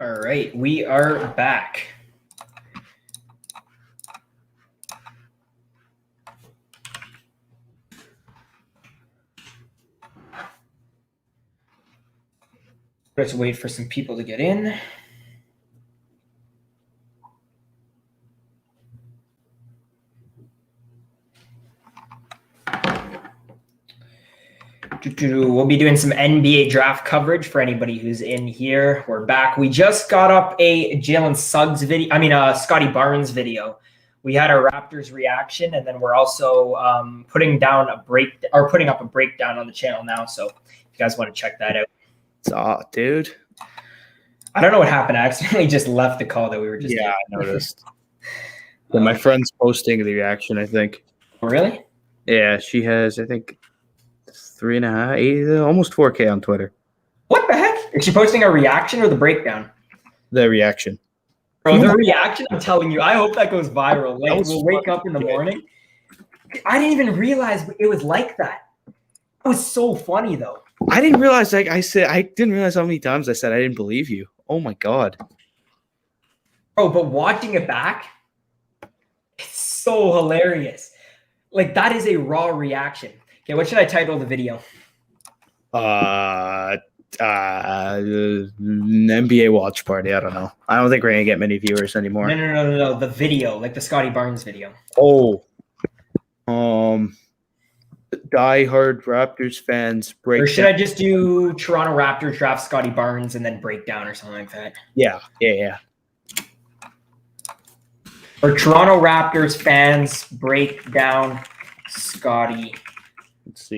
All right, we are back. Let's wait for some people to get in. We'll be doing some NBA draft coverage for anybody who's in here. We're back. We just got up a Jalen Suggs video. Scotty Barnes video. We had our Raptors reaction, and then we're also putting up a breakdown on the channel now. So if you guys want to check that out, Dude. I don't know what happened. I accidentally just left the call that we were just. Yeah, I noticed. My friend's posting the reaction, I think. Really? Yeah, she has, I think, 3.5, almost 4K on Twitter. What the heck? Is she posting a reaction or the breakdown? The reaction. Bro, the reaction, I'm telling you, I hope that goes viral. Like, we'll wake up in the morning. I didn't even realize it was like that. It was so funny, though. I didn't realize, I didn't realize how many times I said I didn't believe you. Oh, my God. Bro, but watching it back, it's so hilarious. Like, that is a raw reaction. Okay, what should I title the video? NBA watch party. I don't know. I don't think we're gonna get many viewers anymore. No. The video, like the Scotty Barnes video. Oh, die-hard Raptors fans break. Or should I just do Toronto Raptors draft Scotty Barnes and then breakdown or something like that? Yeah. Or Toronto Raptors fans break down Scotty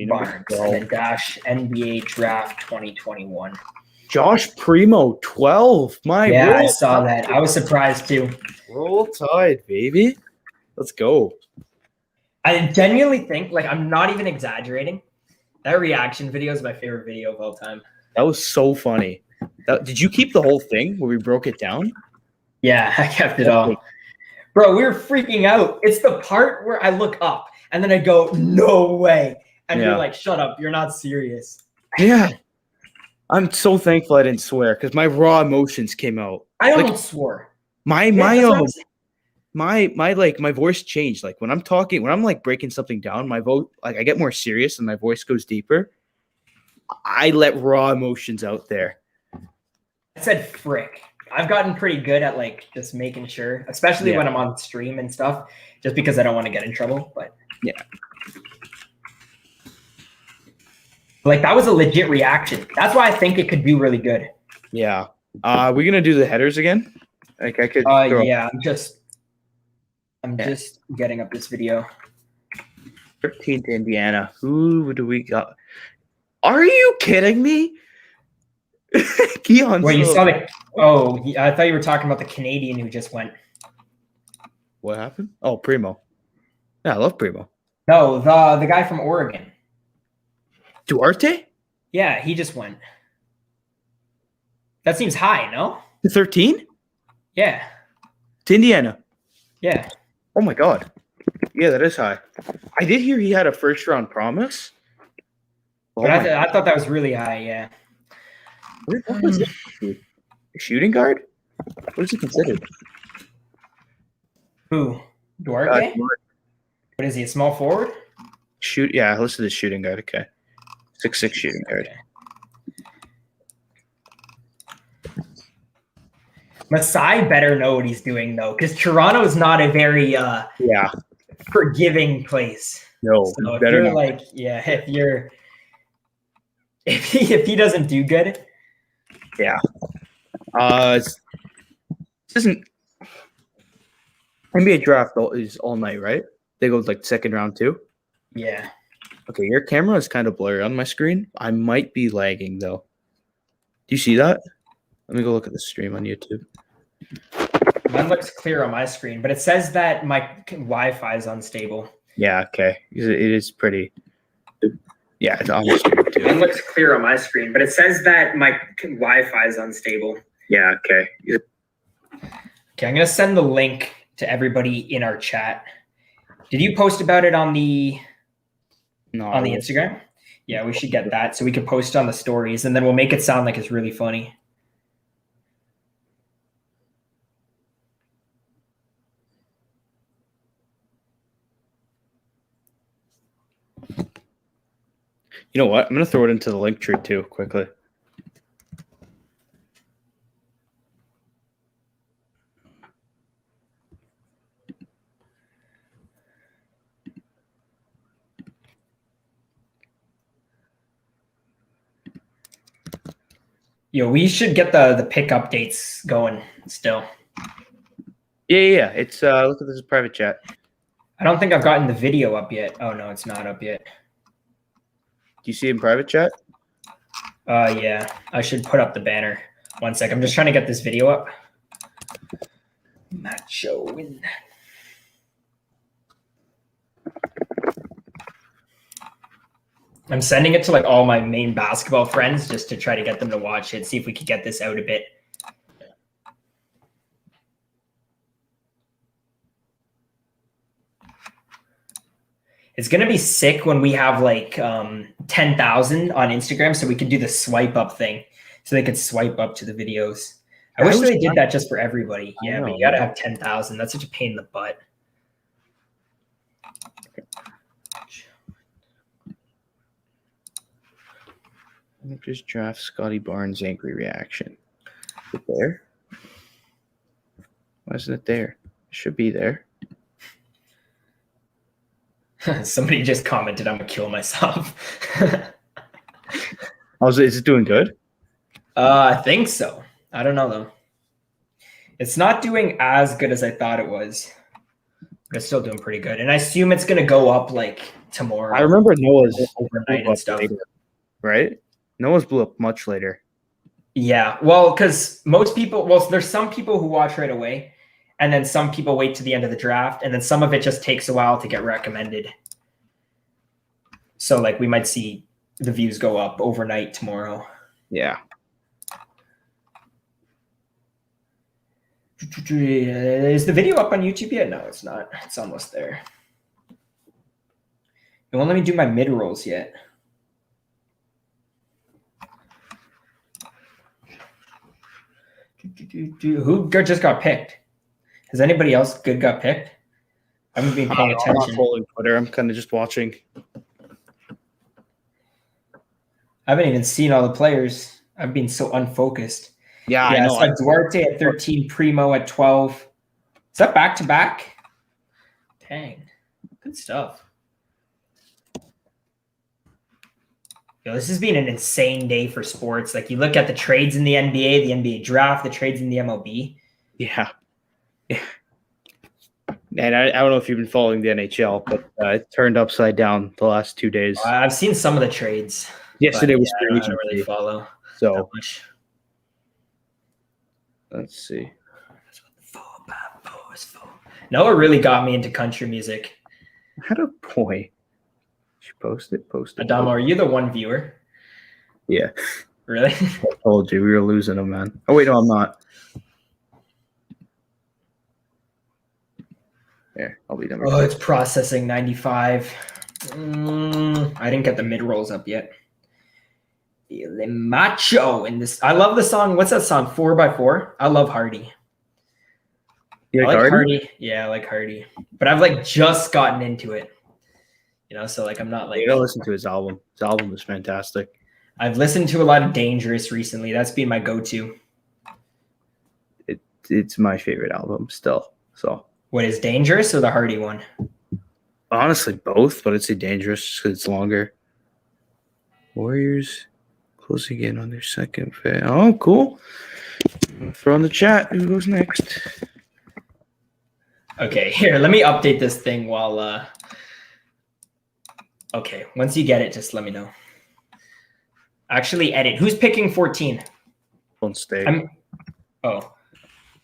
Barnes and then dash NBA draft 2021. Josh Primo, 12. I saw that. I was surprised too. Roll Tide, baby. Let's go. I genuinely think, like, I'm not even exaggerating. That reaction video is my favorite video of all time. That was so funny. Did you keep the whole thing where we broke it down? Yeah, I kept it all. Bro, we were freaking out. It's the part where I look up and then I go, no way. And you're like, shut up. You're not serious. Yeah. I'm so thankful I didn't swear because my raw emotions came out. I almost swore. My voice changed. Like when I'm talking, when I'm like breaking something down, my vote, like I get more serious and my voice goes deeper. I let raw emotions out there. I said frick. I've gotten pretty good at like just making sure, especially when I'm on stream and stuff, just because I don't want to get in trouble. But yeah. Like that was a legit reaction. That's why I think it could do really good. Yeah. We're gonna do the headers again. Like I could. Yeah. I'm just getting up this video. 13th Indiana. Who do we got? Are you kidding me? Keon. Wait, you saw the? Oh, I thought you were talking about the Canadian who just went. What happened? Oh, Primo. Yeah, I love Primo. No, the guy from Oregon. Duarte? Yeah, he just went. That seems high, no? To 13? Yeah. To Indiana? Yeah. Oh my God. Yeah, that is high. I did hear he had a first round promise. But I thought that was really high, yeah. What was it? A shooting guard? What is he considered? Who? Duarte? What is he, a small forward? Yeah, listed as shooting guard. Okay. 6'6" shooting guard. Masai better know what he's doing though, because Toronto is not a very forgiving place. No, so if you're like, if he doesn't do good, this isn't NBA draft is all night, right? They go like second round too. Yeah. Okay, your camera is kind of blurry on my screen. I might be lagging though. Do you see that? Let me go look at the stream on YouTube. Mine looks clear on my screen, but it says that my Wi-Fi is unstable. Yeah, okay. It is pretty. Yeah, it's on the screen too. It looks clear on my screen, but it says that my Wi-Fi is unstable. Yeah, okay. Okay, I'm gonna send the link to everybody in our chat. Did you post about it on the Instagram? Yeah, we should get that so we can post on the stories, and then we'll make it sound like it's really funny. You know what? I'm gonna throw it into the link tree too quickly. Yo, we should get the pick updates going still. Yeah. It's look at this private chat. I don't think I've gotten the video up yet. Oh no, it's not up yet. Do you see it in private chat? Yeah, I should put up the banner. One sec. I'm just trying to get this video up. Macho win. I'm sending it to like all my main basketball friends just to try to get them to watch it, see if we could get this out a bit. It's going to be sick when we have like 10,000 on Instagram so we could do the swipe up thing so they could swipe up to the videos. I wish they did that just for everybody. Yeah, but you got to have 10,000. That's such a pain in the butt. Just draft Scotty Barnes' angry reaction. Is it there? Why isn't it there? It should be there. Somebody just commented, I'm going to kill myself. Is it doing good? I think so. I don't know, though. It's not doing as good as I thought it was. But it's still doing pretty good. And I assume it's going to go up like tomorrow. I remember Noah's overnight and stuff. Later, right? Noah's blew up much later. Yeah. Well, because most people, there's some people who watch right away. And then some people wait to the end of the draft. And then some of it just takes a while to get recommended. So like we might see the views go up overnight tomorrow. Yeah. Is the video up on YouTube yet? No, it's not. It's almost there. It won't let me do my mid rolls yet. Who just got picked? Has anybody else good got picked? I haven't been paying attention. I'm not following Twitter. I'm kind of just watching. I haven't even seen all the players. I've been so unfocused. Yeah, I know. So Duarte at 13, Primo at 12. Is that back to back? Dang, good stuff. Yo, this has been an insane day for sports. Like you look at the trades in the NBA, the NBA draft, the trades in the MLB. Yeah. And I don't know if you've been following the NHL, but it turned upside down the last 2 days. I've seen some of the trades. Yesterday was crazy. I don't really crazy. follow So that much. Let's see. Noah really got me into country music. Had a boy. She posted. Adamo, are you the one viewer? Yeah. Really? I told you we were losing him, man. Oh wait, no, I'm not. There, I'll be number 2. It's processing 95. I didn't get the mid rolls up yet. Feeling macho in this. I love the song. What's that song? 4x4. I love Hardy. You I like Hardy. Yeah, I like Hardy. But I've like just gotten into it. You know, so like I'm not like. You gotta listen to his album. His album is fantastic. I've listened to a lot of Dangerous recently. That's been my go-to. It's my favorite album still. So. What is Dangerous or the Hardy one? Honestly, both, but I'd say Dangerous because it's longer. Warriors closing in on their second fan. Oh, cool. Throw in the chat. Who goes next? Okay, here, let me update this thing while okay, once you get it, just let me know. Actually, edit. Who's picking 14? Don't stay.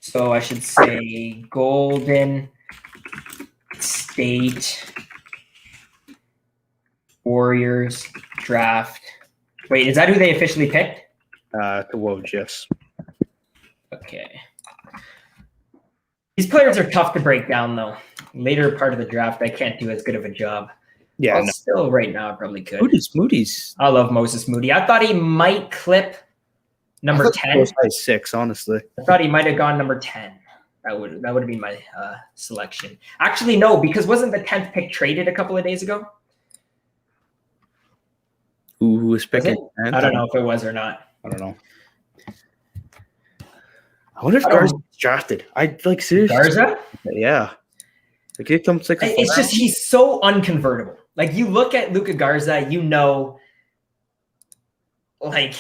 So I should say Golden State Warriors draft. Wait, is that who they officially picked? The Woj, yes. Okay. These players are tough to break down, though. Later part of the draft, I can't do as good of a job. Yeah, Well, still right now I probably could. Moody's. I love Moses Moody. I thought he might clip number 10. Size 6, honestly. I thought he might have gone number 10. That would have been my selection. Actually, no, because wasn't the 10th pick traded a couple of days ago? Who was Was picking? it? I don't know if it was or not. I don't know. I wonder if I don't- Garza's drafted. I like seriously. Garza? Yeah. Like he comes like It's just he's so unconvertible. Like you look at Luka Garza, you know, like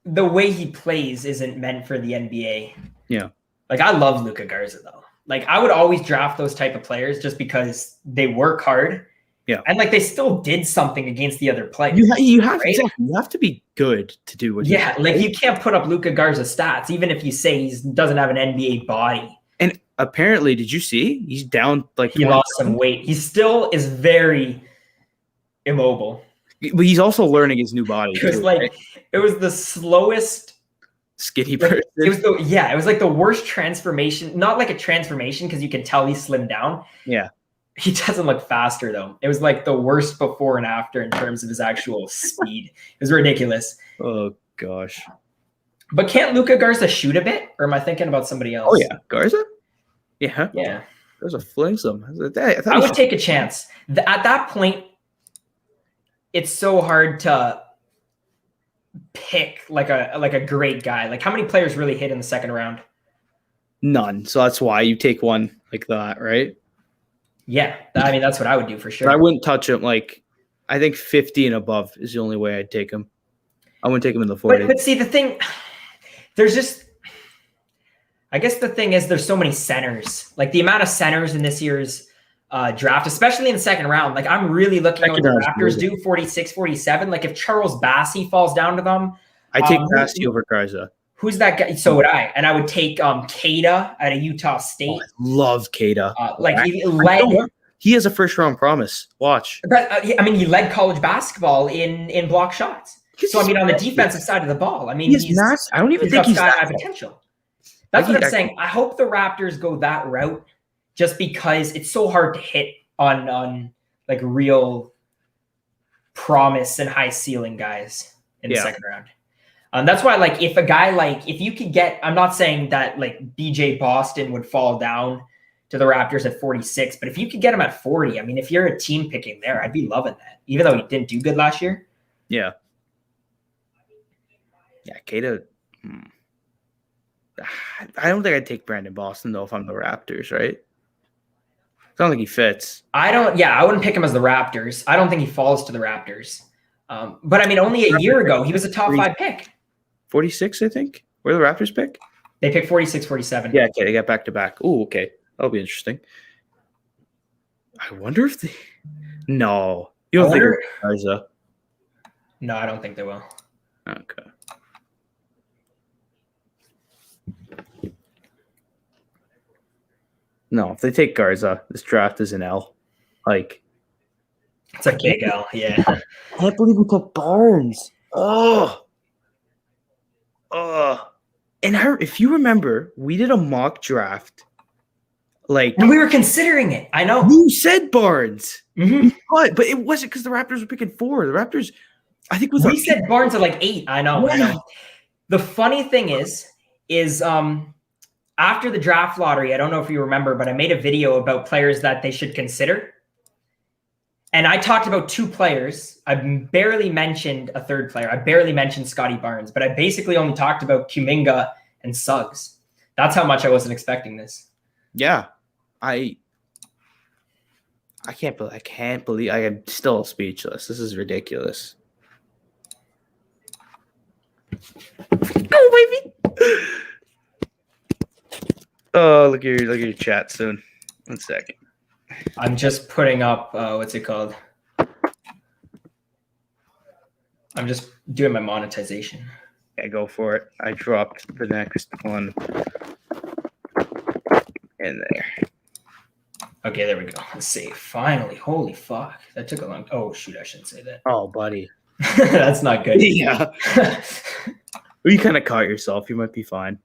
the way he plays isn't meant for the NBA. Yeah. Like I love Luka Garza though. Like I would always draft those type of players just because they work hard. Yeah. And like they still did something against the other players. You have right? exactly. You have to be good to do what. Yeah, like you can't put up Luka Garza stats, even if you say he doesn't have an NBA body. And apparently, did you see? He's down like He lost some weight. He still is very immobile. But he's also learning his new body. It was it was the slowest skinny person. It was like the worst transformation. Not like a transformation because you can tell he slimmed down. Yeah. He doesn't look faster though. It was like the worst before and after in terms of his actual speed. It was ridiculous. Oh gosh. But can't Luka Garza shoot a bit? Or am I thinking about somebody else? Oh yeah, Garza. Yeah. Yeah. Garza flings them. I would take a chance. At that point, it's so hard to pick like a great guy. Like how many players really hit in the second round? None. So that's why you take one like that, right? Yeah, I mean that's what I would do for sure. But I wouldn't touch him. Like I think 50 and above is the only way I'd take him. I wouldn't take him in the 40. But see, the thing, I guess the thing is there's so many centers. Like the amount of centers in this year's draft, especially in the second round. Like I'm really looking at what the Raptors do, 46, 47. Like if Charles Bassey falls down to them. I take Bassey over Garza. Who's that guy? So would I. And I would take Keita out of Utah State. Oh, I love Keita. He has a first round promise. Watch. But, I mean, he led college basketball in block shots. So I mean, on the defensive side of the ball, I mean, he's not. I don't even think he's got that high potential. That's what I'm saying. I hope the Raptors go that route, just because it's so hard to hit on like real promise and high ceiling guys in the second round. That's why, like, if a guy if you could get, I'm not saying that like BJ Boston would fall down to the Raptors at 46, but if you could get him at 40, I mean, if you're a team picking there, I'd be loving that, even though he didn't do good last year. Yeah. Yeah, Keita. I don't think I'd take Brandon Boston though if I'm the Raptors, right? I don't think he fits. I wouldn't pick him as the Raptors. I don't think he falls to the Raptors. But I mean, only a year ago, he was a top 5 pick. 46, I think. Where the Raptors pick? They picked 46, 47. Yeah, okay, they got back to back. Oh, okay. That'll be interesting. I wonder if they. No. You don't think Garza? No, I don't think they will. Okay. No, if they take Garza, this draft is an L. Like, it's a big L, yeah. I can't believe we took Barnes. And if you remember, we did a mock draft. And we were considering it. I know. You said Barnes. Mm-hmm. But it wasn't because the Raptors were picking 4. The Raptors, I think, we said Barnes at like 8. I know. Yeah. I know. The funny thing is after the draft lottery, I don't know if you remember, but I made a video about players that they should consider. And I talked about 2 players. I barely mentioned a third player. I barely mentioned Scotty Barnes, but I basically only talked about Kuminga and Suggs. That's how much I wasn't expecting this. Yeah. I can't believe I am still speechless. This is ridiculous. Go, baby. Oh, look at your chat soon. 1 second. I'm just putting up what's it called? I'm just doing my monetization. Yeah, go for it. I dropped the next one in there. Okay, there we go. Let's see. Finally, holy fuck. That took a long. Oh shoot, I shouldn't say that. Oh, buddy. That's not good. Yeah. You kind of caught yourself. You might be fine.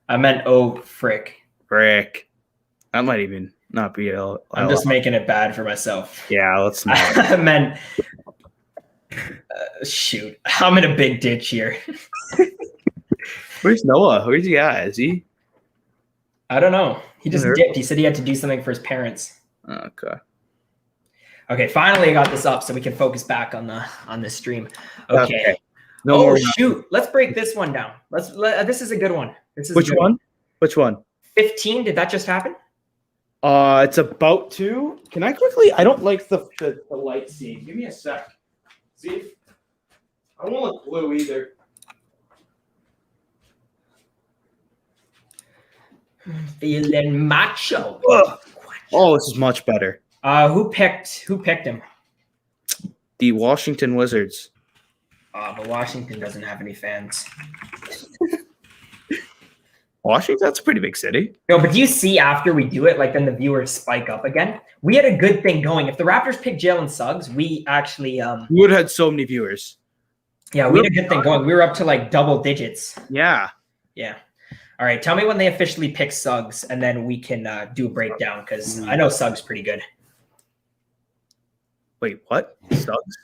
I meant oh frick. Frick. That might even not be I'm just making it bad for myself. Yeah, let's not. I meant shoot. I'm in a big ditch here. Where's Noah? Where's he at? Is he? I don't know. He just dipped. He said he had to do something for his parents. Okay. Okay, finally I got this up so we can focus back on the stream. Okay. No Oh more. shoot! Let's break this one down. This is a good one. This is Which one? Which one? 15. Did that just happen? It's about to. Can I quickly? I don't like the light scene. Give me a sec. See, I won't look blue either. Feeling macho. Ugh. Oh, this is much better. Who picked him? The Washington Wizards. But Washington doesn't have any fans. Washington, that's a pretty big city. No, but do you see after we do it, like then the viewers spike up again? We had a good thing going. If the Raptors picked Jalen Suggs, we actually We would have had so many viewers. yeah, we had a good thing going. We were up to like double digits. Yeah. Yeah. All right. Tell me when they officially pick Suggs, and then we can do a breakdown because I know Suggs pretty good. Wait, what? Suggs?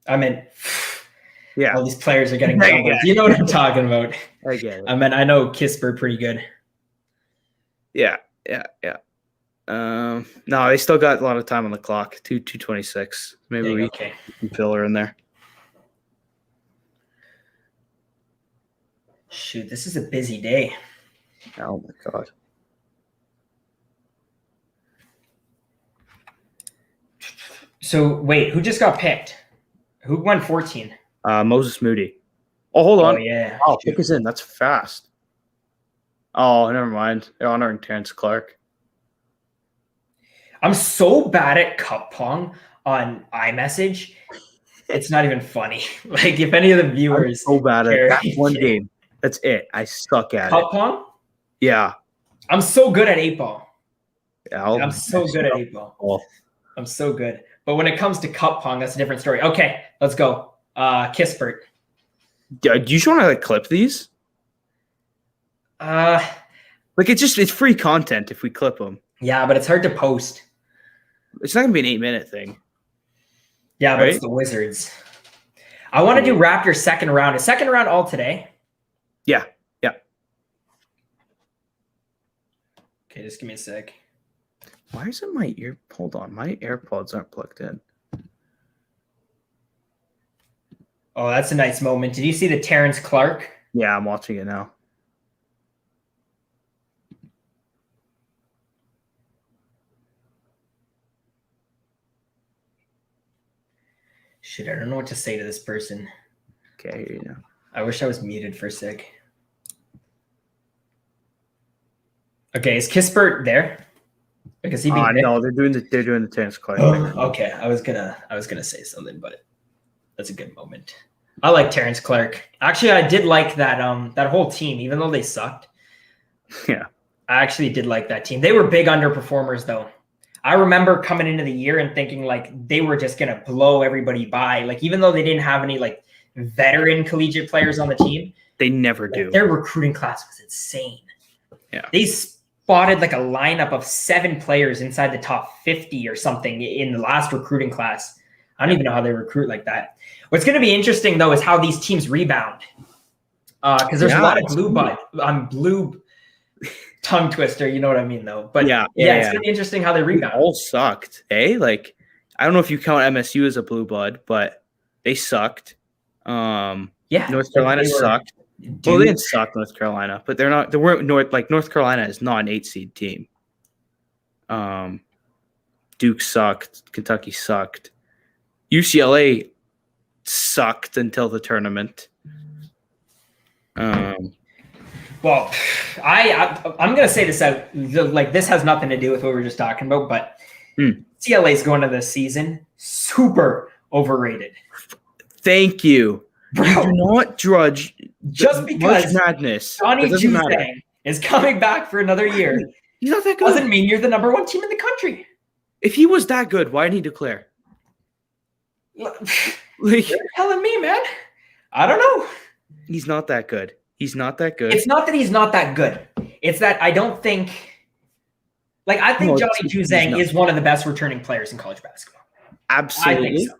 I mean, Yeah. all these players are getting Yeah, jumbled. yeah. You know what I'm talking about. I get it. I mean, I know Kispert pretty good. Yeah. No, they still got a lot of time on the clock. 2:26. Maybe we Okay. can fill her in there. Shoot, this is a busy day. Oh my god. So wait, who just got picked? Who won 14? Moses Moody. Oh, hold on. Oh yeah. Oh, pick us in. That's fast. Oh, never mind. They're honoring Terrence Clark. I'm so bad at cup pong on iMessage. It's not even funny. Like if any of the I'm viewers so bad at care. that one game. That's it. I suck at it. cup pong, Yeah. I'm so good at 8-ball. Yeah. I'm so good at 8-ball. Oh. I'm so good. But when it comes to cup pong, that's a different story. Okay, let's go. Kispert. Do you just want to like clip these? Uh, Like it's free content if we clip them. yeah, but it's hard to post. It's not gonna be an 8-minute thing. Yeah, but Right? it's the Wizards. I want to do Raptors second round. Is second round all today? Yeah. Okay, just give me a sec. Why isn't my ear? Hold on, my AirPods aren't plugged in. Oh, that's a nice moment. Did you see the Terrence Clark? Yeah, I'm watching it now. Shit, I don't know what to say to this person. Okay, I hear you now. I wish I was muted for a sec. Okay, is Kispert there? Because he being No, they're doing the Terrence Clark. Okay, I was gonna say something, but that's a good moment. I like Terrence Clark. Actually, I did like that whole team, even though they sucked. Yeah. I actually did like that team. They were big underperformers, though. I remember coming into the year and thinking like they were just gonna blow everybody by. Like even though they didn't have any like veteran collegiate players on the team, They never do. their recruiting class was insane. Yeah. They spotted like a lineup of 7 players inside the top 50 or something in the last recruiting class. I don't even know how they recruit like that. What's going to be interesting though is how these teams rebound. Because there's a lot of blue tongue twister, you know what I mean though. But yeah, it's going to be interesting how they They rebound. all sucked. Like I don't know if you count MSU as a blue blood, but they sucked. Yeah. North Carolina They were- sucked. Well, they didn't suck, North Carolina, but they're not. They weren't North Carolina is not an 8-seed team. Duke sucked. Kentucky sucked. UCLA sucked until the tournament. Well, I'm going to say this out. Like this has nothing to do with what we were just talking about, but CLA is going to this season super overrated. Thank you. Bro, You do not drudge just because March Madness. Johnny It doesn't matter. Juzang is coming back for another year He's not that good. doesn't mean you're the number 1 team in the country. If he was that good, why didn't he declare? Like You're telling me, man. I don't know. he's not that good. He's not that good. It's not that he's not that good. It's that I don't think. Like I think No, Johnny he's Juzang not. is one of the best returning players in college basketball. I Absolutely. think so.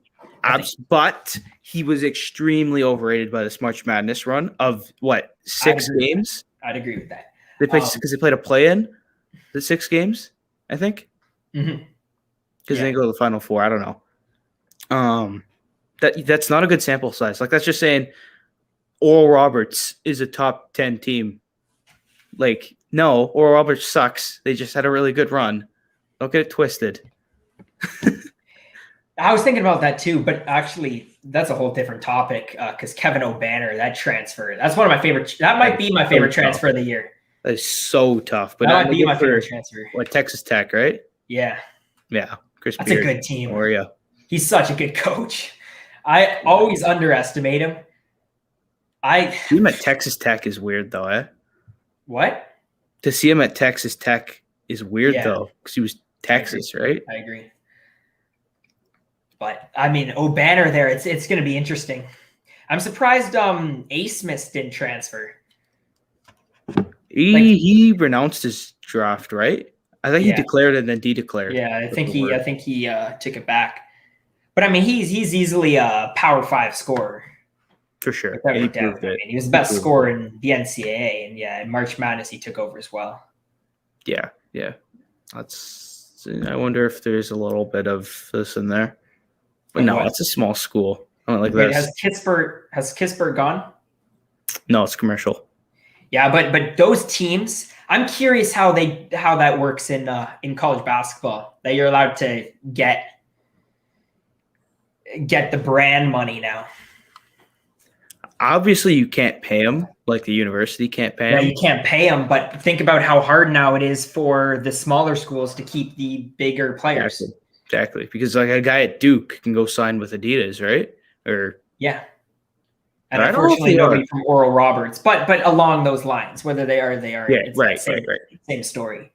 But he was extremely overrated by this March Madness run of what 6 agree. games? I'd agree with that. They played because they played a play-in. The 6 games, I think, Mhm. because Yeah. they didn't go to the Final Four. I don't know. That's not a good sample size. Like that's just saying Oral Roberts is a top 10 team. Like, no, Oral Roberts sucks. They just had a really good run. Don't get it twisted. I was thinking about that too, but actually, that's a whole different topic because Kevin O'Banner, that transfer, that's one of my favorite. That might be my favorite transfer of the year. That is so tough. But that might be my favorite transfer. What, Texas Tech, right? Yeah. Yeah. Chris That's Beard. a good team. Or yeah. He's such a good coach. I always underestimate him. See him at Texas Tech is weird though, eh? What? To see him at Texas Tech is weird though, because he was Texas, right? I agree. But I mean, O'Banner there, it's going to be interesting. I'm surprised A. Smith didn't transfer. He renounced his draft, right? I think he declared and then de-declared. Yeah, I think he took it back. But I mean, he's easily a Power 5 scorer. For sure. He was the best scorer in the NCAA, and in March Madness he took over as well. Yeah. I wonder if there's a little bit of this in there. But no, it's a small school. I don't like that. Has Kispert gone? No, it's commercial. Yeah, but those teams, I'm curious how that works in college basketball. That you're allowed to get the brand money now. Obviously, you can't pay them. Like the university can't pay them. Yeah, you can't pay them. But think about how hard now it is for the smaller schools to keep the bigger players. Exactly. Because like a guy at Duke can go sign with Adidas, right? Or yeah. And unfortunately, nobody from Oral Roberts, but along those lines, whether they are. Yeah, right. Same story.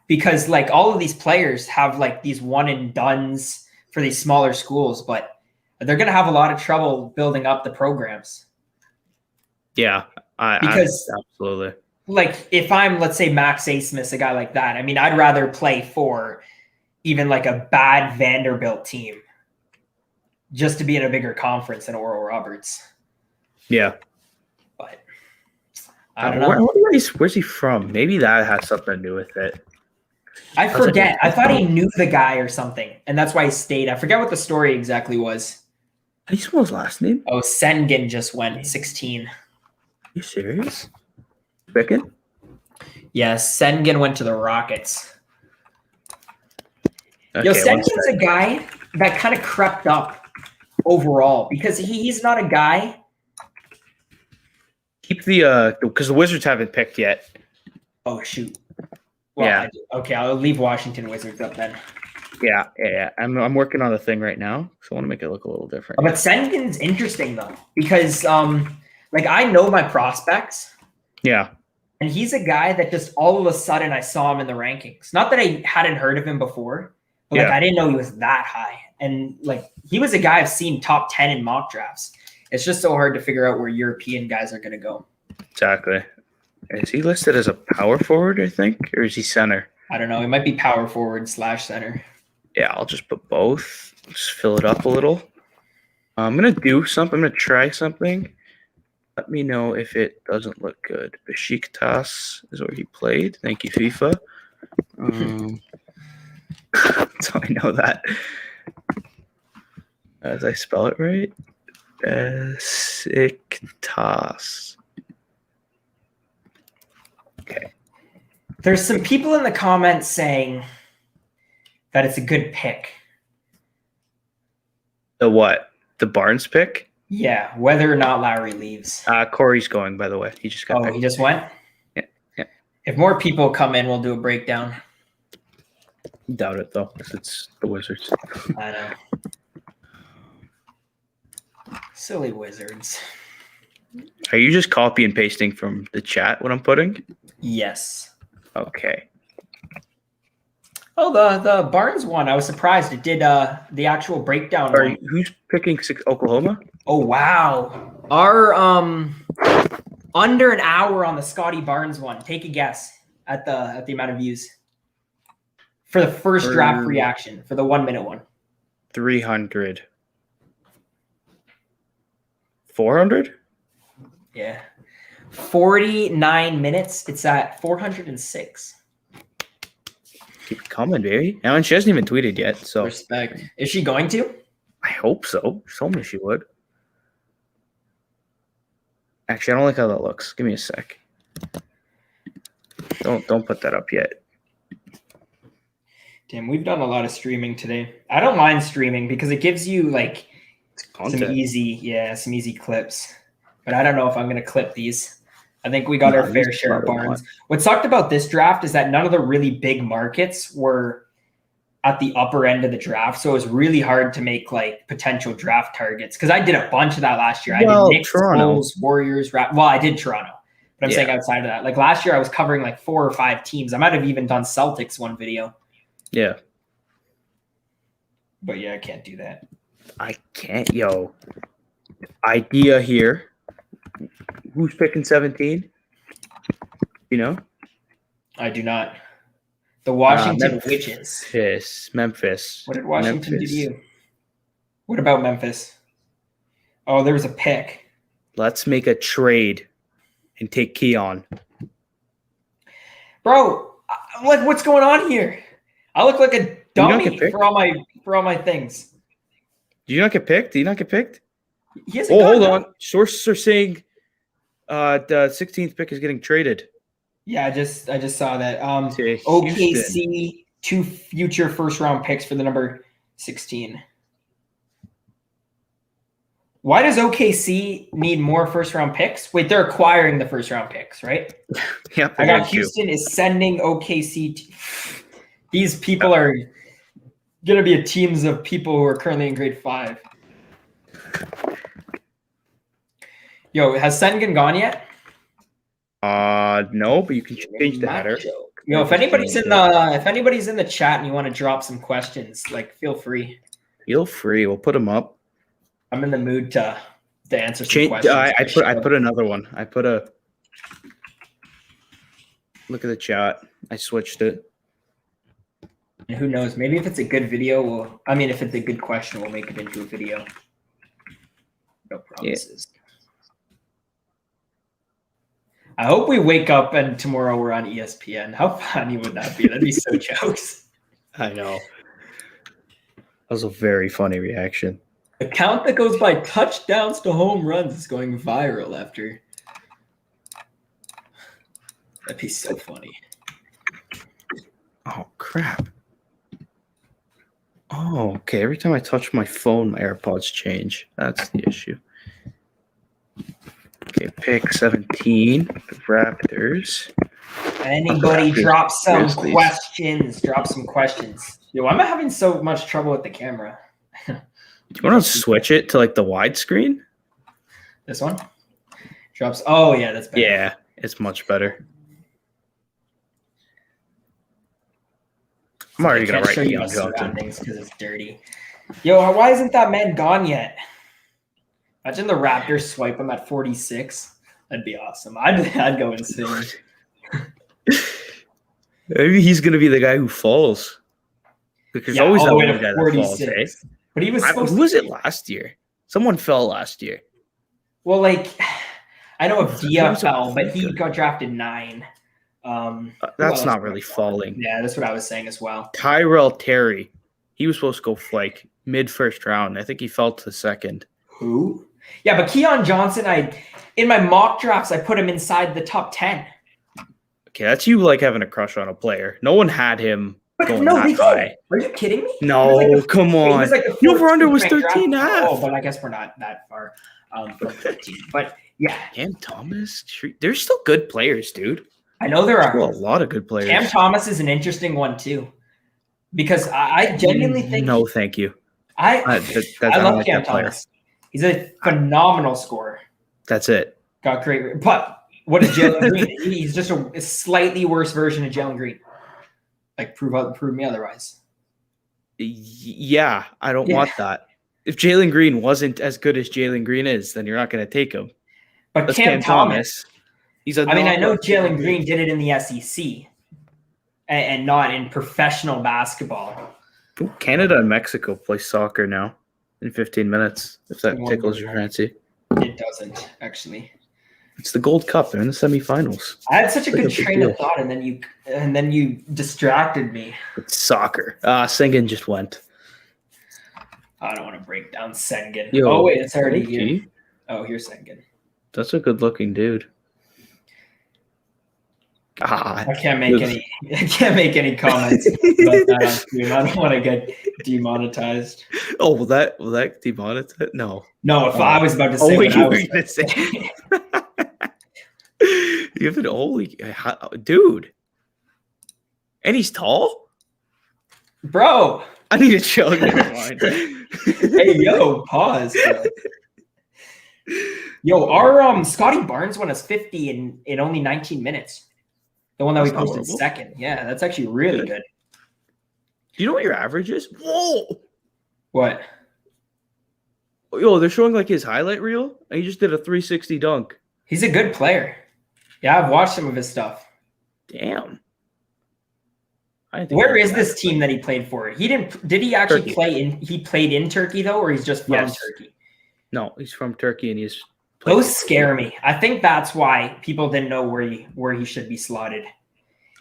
Because like all of these players have like these one and dones for these smaller schools, but they're going to have a lot of trouble building up the programs. Yeah, absolutely. Like if I'm, let's say, Max A. Smith, a guy like that, I mean, I'd rather play for even like a bad Vanderbilt team just to be in a bigger conference than Oral Roberts. Yeah. But I don't know. Where's he from? Maybe that has something to do with it. I forget. I thought he knew the guy or something, and that's why he stayed. I forget what the story exactly was. How do you spell his last name? Oh, Sengun just went 16. Are you serious? Beckett? Yes, Sengun went to the Rockets. Okay, Sengun's a guy that kind of crept up overall because he's not a guy. Keep because the Wizards haven't picked yet. Oh shoot. Well, yeah. Okay, I'll leave Washington Wizards up then. Yeah. I'm working on the thing right now, so I want to make it look a little different. But Sengun's interesting though because like I know my prospects. Yeah. And he's a guy that just all of a sudden I saw him in the rankings. Not that I hadn't heard of him before, but like I didn't know he was that high. And like he was a guy I've seen top 10 in mock drafts. It's just so hard to figure out where European guys are going to go. Exactly. Is he listed as a power forward, I think, or is he center? I don't know. It might be power forward / center. Yeah, I'll just put both. Just fill it up a little. I'm going to do something. I'm going to try something. Let me know if it doesn't look good. Besiktas is where he played. Thank you, FIFA. So I know that. As I spell it right. Besiktas. Okay. There's some people in the comments saying that it's a good pick. The what? The Barnes pick? Yeah, whether or not Lowry leaves. Corey's going, by the way. He just got picked. He just went? Yeah. If more people come in, we'll do a breakdown. Doubt it, though, because it's the Wizards. I know. Silly Wizards. Are you just copy and pasting from the chat what I'm putting? Yes. Okay. Oh, the Barnes one. I was surprised. It did the actual breakdown. Who's picking Oklahoma? Oh, wow. Our under an hour on the Scotty Barnes one. Take a guess at the amount of views for the first draft reaction for the 1 minute one. 300. 400? Yeah. 49 minutes. It's at 406. Keep it coming, baby. And she hasn't even tweeted yet, so Respect. Is she going to? I hope so. She told me she would. Actually, I don't like how that looks. Give me a sec. Don't put that up yet. Damn, we've done a lot of streaming today. I don't mind streaming because it gives you like some easy clips. But I don't know if I'm gonna clip these. I think we got our fair share of Barnes. What sucked about this draft is that none of the really big markets were at the upper end of the draft, so it was really hard to make like potential draft targets. Because I did a bunch of that last year. I did Knicks, Bulls, Warriors. Well, I did Toronto, but I'm saying outside of that, like last year, I was covering like 4 or 5 teams. I might have even done Celtics one video. Yeah. But yeah, I can't do that. I can't. Yo, idea here. Who's picking 17? You know? I do not. The Washington Witches. Memphis. What did Washington do to you? What about Memphis? Oh, there was a pick. Let's make a trade and take Keon. Bro, like what's going on here? I look like a dummy for all my things. Did you not get picked? Did you not get picked? Hold on. Sources are saying the 16th pick is getting traded. Yeah, I just saw that. OKC 2 future first round picks for the number 16. Why does OKC need more first round picks? Wait, they're acquiring the first round picks, right? Yep. I got Houston is sending OKC. These people are going to be teams of people who are currently in grade 5. Yo, has Sengun gone yet? No, but you can change the header. Yo, if anybody's in the chat and you want to drop some questions, like feel free. Feel free. We'll put them up. I'm in the mood to answer some questions. I put another one. I put a look at the chat. I switched it. And who knows? Maybe if it's a good video, if it's a good question, we'll make it into a video. No promises. Yeah. I hope we wake up and tomorrow we're on ESPN. How funny would that be? That'd be so jokes. I know. That was a very funny reaction. The count that goes by touchdowns to home runs is going viral after. That'd be so funny. Oh, crap. Oh, okay. Every time I touch my phone, my AirPods change. That's the issue. Okay, pick 17, the Raptors. Anybody drop some questions? Drop some questions. Yo, I'm having so much trouble with the camera. Do you want to switch it to like the widescreen? This one? Drops. Oh, yeah, that's better. Yeah, it's much better. I'm already going to write Keon Johnson because it's dirty. Yo, why isn't that man gone yet? Imagine the Raptors swipe him at 46. That'd be awesome. I'd go insane. Maybe he's going to be the guy who falls. Because there's always that one guy that falls, eh? But he was supposed who was it last year? Someone fell last year. Well, like, I know if Dia fell, but he got drafted 9. That's not really falling. Yeah, that's what I was saying as well. Tyrell Terry. He was supposed to go like mid-first round. I think he fell to the second. Who? Yeah, but Keon Johnson, in my mock drafts, I put him inside the top 10. Okay, that's you like having a crush on a player. No one had him going that high. Are you kidding me? No, come on. Your over-under was 13.5. Oh, but I guess we're not that far from 13. But yeah. Cam Thomas, they're still good players, dude. I know there are. A lot of good players. Cam Thomas is an interesting one, too. Because I genuinely think... No, thank you. I love Cam Thomas. He's a phenomenal scorer. That's it. Got great. But what is Jalen Green? He's just a slightly worse version of Jalen Green. Like, prove me otherwise. Yeah, I don't want that. If Jalen Green wasn't as good as Jalen Green is, then you're not going to take him. But that's Cam Thomas. I know Jalen Green did it in the SEC and not in professional basketball. Canada and Mexico play soccer now in 15 minutes, if that tickles your fancy. It doesn't, actually. It's the Gold Cup. They're in the semifinals. I had such a Like good a big train deal. of thought, and then you distracted me. It's soccer. Sengun just went. I don't want to break down Sengun. Yo, Oh wait, it's already OG? here. Oh, here's Sengun. That's a good-looking dude. God. I can't make any comments about that on stream. I don't want to get demonetized. Oh, will that demonetize? No. No, if I was about to Oh, say wait, what I you were was gonna say. You have an holy dude, and he's tall. bro. I need a chug. Never mind. Hey, yo, pause. Bro. Yo, our Scotty Barnes won us 50 in only 19 minutes. The one that we That's not posted horrible. second. Yeah, that's actually really good. Do you know what your average is? Whoa! What? Yo, they're showing like his highlight reel, and he just did a 360 dunk. He's a good player. Yeah, I've watched some of his stuff. Damn. I didn't think Where he is was this that team that he played for? Did he actually Turkey. play in? He played in Turkey though, or he's just from Yes. Turkey? No, he's from Turkey, and he's played Those for- scare me. I think that's why people didn't know where he should be slotted.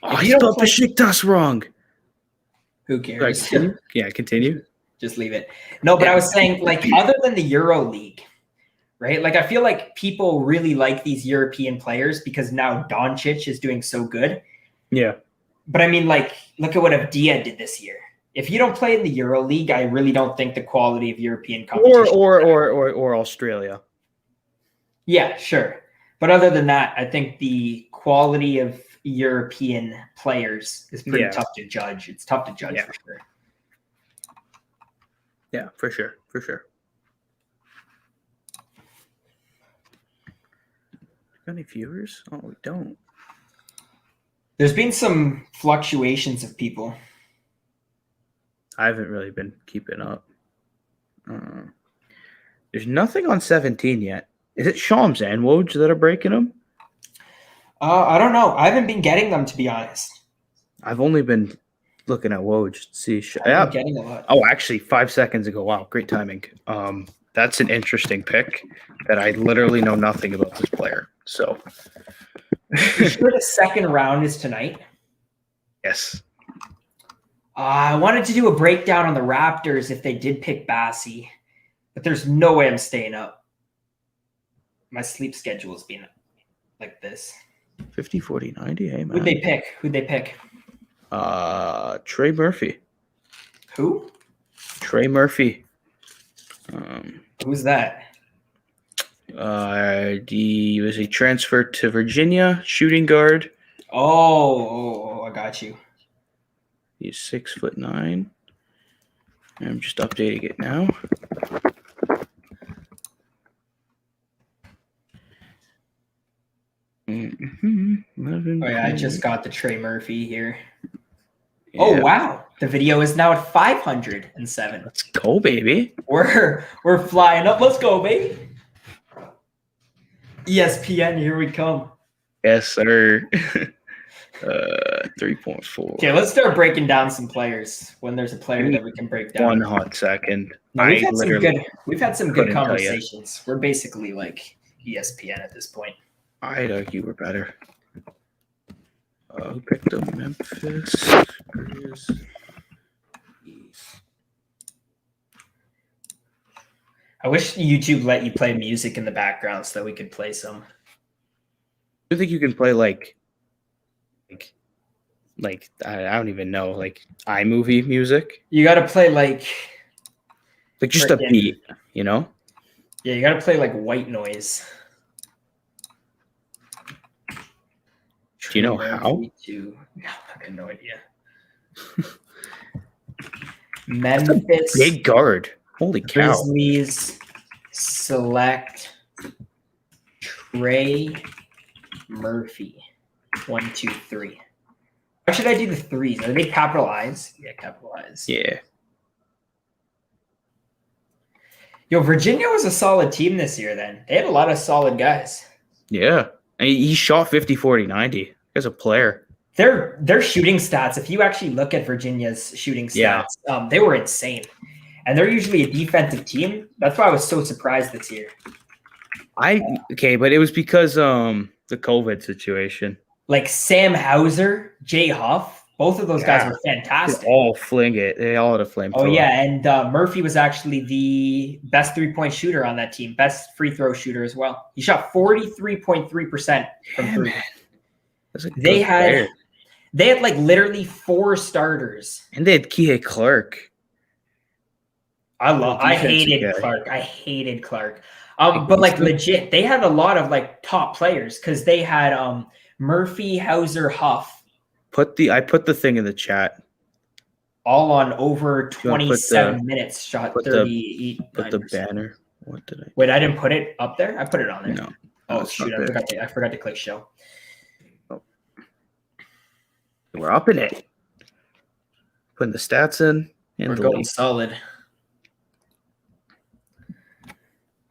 Oh, If he you don't spelled play- Besiktas wrong. Who Right, cares? continue? Yeah, continue. Just leave it. No, but I was saying, like, other than the Euro League, right? Like, I feel like people really like these European players because now Doncic is doing so good. Yeah. But I mean, like, look at what Avdia did this year. If you don't play in the Euro League, I really don't think the quality of European competition. Or Australia. Yeah, sure. But other than that, I think the quality of European players is pretty Yeah. tough to judge. It's tough to judge Yeah. for sure. Yeah, for sure. Got any viewers? Oh, we don't. There's been some fluctuations of people. I haven't really been keeping up. There's nothing on 17 yet. Is it Shams and Woj that are breaking them? I don't know. I haven't been getting them, to be honest. I've only been looking at Woj to see. I've Yeah. been getting a lot. Oh, actually, 5 seconds ago. Wow, great timing. That's an interesting pick that I literally know nothing about this player. So, You sure the second round is tonight? yes. I wanted to do a breakdown on the Raptors if they did pick Bassie, but there's no way I'm staying up. My sleep schedule has been like this. 50, 40, 90. Hey, man. Who'd they pick? Trey Murphy. Who? Trey Murphy. Who's that? He was a transfer to Virginia, shooting guard. Oh, I got you. He's 6'9". I'm just updating it now. Oh yeah, I just got the Trey Murphy here. Yeah. Oh wow, the video is now at 507. Let's go, baby. We're flying up. Let's go, baby. ESPN, here we come. Yes, sir. 3.4. Okay, let's start breaking down some players when there's a player that we can break down. One hot second. No, we've had some good couldn't tell you. conversations. We're basically like ESPN at this point. I'd argue we're better. Who picked up Memphis? Grizzlies. I wish YouTube let you play music in the background so that we could play some. Do you think you can play like I don't even know, like iMovie music? You got to play like Just a Frickin- beat, you know? yeah, you got to play like white noise. Do you know how? No, I have no idea. Memphis Big guard. Holy cow. Grizzlies select Trey Murphy. 1, 2, 3. Why should I do the threes? Are they capitalized? Yeah, capitalized. Yeah. Yo, Virginia was a solid team this year then. They had a lot of solid guys. Yeah. And he shot 50, 40, 90 as a player. Their shooting stats, if you actually look at Virginia's shooting stats, Yeah. they were insane. And they're usually a defensive team. That's why I was so surprised this year. But it was because the COVID situation. Like Sam Hauser, Jay Huff, both of those guys Yeah. were They fantastic. all fling it. They all had a flamethrower. Oh yeah, and Murphy was actually the best 3-point shooter on that team, best free throw shooter as well. He shot 43.3% from three. Man. That's a They good player. had like literally 4 starters. And they had Kihei Clark. I hated guy. Clark. I hated Clark. But like legit, they had a lot of like top players because they had Murphy, Hauser, Huff, I put the thing in the chat. all on over You wanna 27 minutes. Shot put the- 30. Put the banner. What did I? Wait, I didn't put it up there. I put it on there. No. Oh it's shoot! not there. I forgot to click show. We're up in it. Putting the stats in. And We're the going league. solid.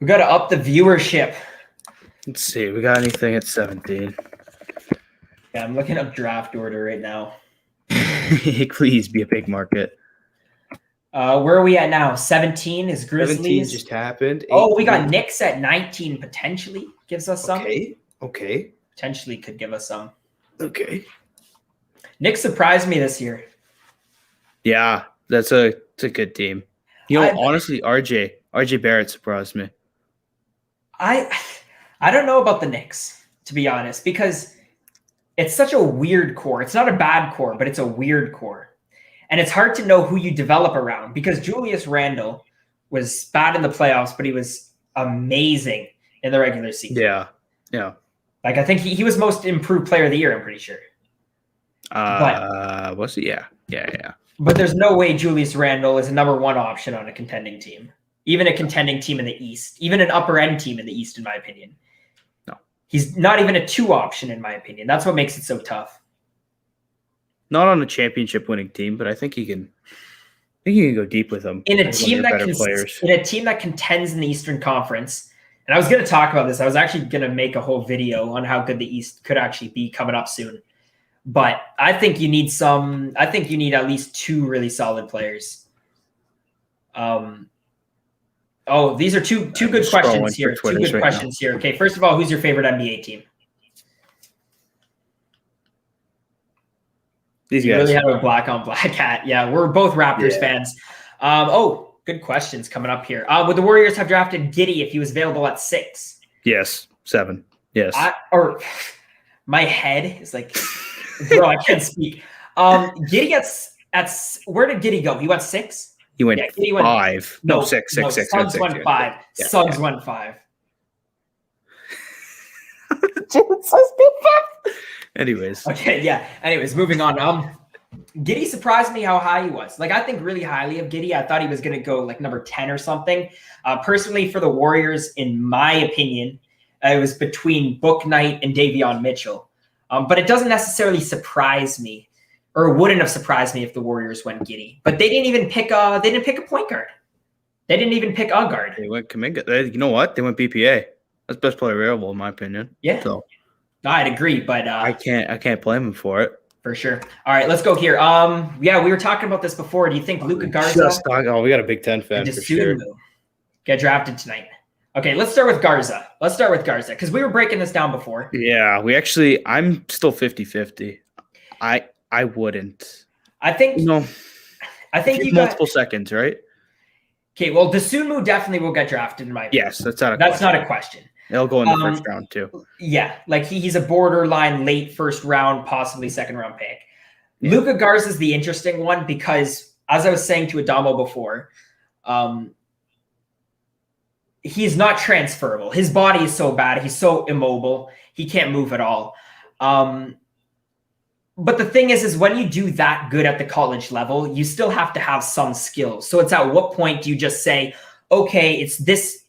We got to up the viewership. Let's see. We got anything at 17? Yeah, I'm looking up draft order right now. Please be a big market. Where are we at now? 17 is 17 Grizzlies. just happened. Oh, we got 18. Knicks at 19 potentially. Gives us some. Okay. Potentially could give us some. Okay. Knicks surprised me this year. Yeah, it's a good team. You know, honestly, RJ Barrett surprised me. I don't know about the Knicks, to be honest, because it's such a weird core. It's not a bad core, but it's a weird core. And it's hard to know who you develop around because Julius Randle was bad in the playoffs, but he was amazing in the regular season. Yeah. Like I think he was most improved player of the year, I'm pretty sure. Was he? Yeah. But there's no way Julius Randle is a number 1 option on a contending team. Even a contending team in the East. Even an upper end team in the East, in my opinion. No. He's not even a 2 option, in my opinion. That's what makes it so tough. Not on a championship winning team, but I think he can go deep with them. In a Like team one of that their better players. in a team that contends in the Eastern Conference. And I was going to talk about this. I was actually going to make a whole video on how good the East could actually be coming up soon. But I think you need at least 2 really solid players. These are two good questions here. 2 good questions here. Okay, first of all, who's your favorite NBA team? These You guys. really have a black on black hat. Yeah, we're both Raptors fans. Good questions coming up here. Would the Warriors have drafted Giddey if he was available at 6? Yes. 7. Yes. My head is like, bro, I can't speak. Giddey where did Giddey go? He went 6? He went Giddey went 5. No, 6. Suggs went 5. Yeah. Suggs went 5. Anyways. Okay, yeah. Anyways, moving on. Giddey surprised me how high he was. Like, I think really highly of Giddey. I thought he was going to go like number 10 or something. Personally, for the Warriors, in my opinion, it was between Book Knight and Davion Mitchell. But it doesn't necessarily surprise me, or wouldn't have surprised me if the Warriors went Giddey. But they didn't even pick a point guard. They didn't even pick a guard. They went Kuminga. You know what? They went BPA. That's best player available, in my opinion. Yeah. So No, I'd agree, but I can't blame him for it. for sure. All right, let's go here. Yeah, we were talking about this before. Do you think Luka Garza We got a Big Ten fan and for sure. Dosunmu get drafted tonight? Okay, let's start with Garza. Because we were breaking this down before. Yeah, I'm still 50-50. I wouldn't. I think I think you multiple seconds, right? Okay, well, Dosunmu definitely will get drafted in my opinion. Yes, that's not a That's question. not a question. It'll go in the first round too. Yeah, like he's a borderline late first round, possibly second round pick. Luka Garza is the interesting one because, as I was saying to Adamo before, he's not transferable. His body is so bad. He's so immobile. He can't move at all. But the thing is when you do that good at the college level, you still have to have some skills. So it's at what point do you just say, okay,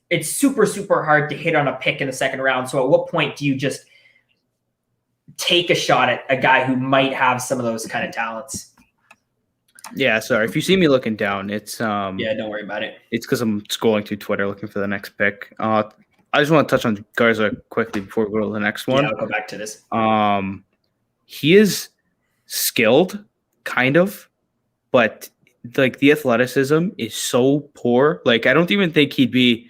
it's super, super hard to hit on a pick in the second round. So at what point do you just take a shot at a guy who might have some of those kind of talents? Yeah, sorry. If you see me looking down, it's Yeah, don't worry about it. It's because I'm scrolling through Twitter looking for the next pick. I just want to touch on Garza quickly before we go to the next one. Yeah, I'll go back to this. He is skilled, kind of, but like the athleticism is so poor. Like I don't even think he'd be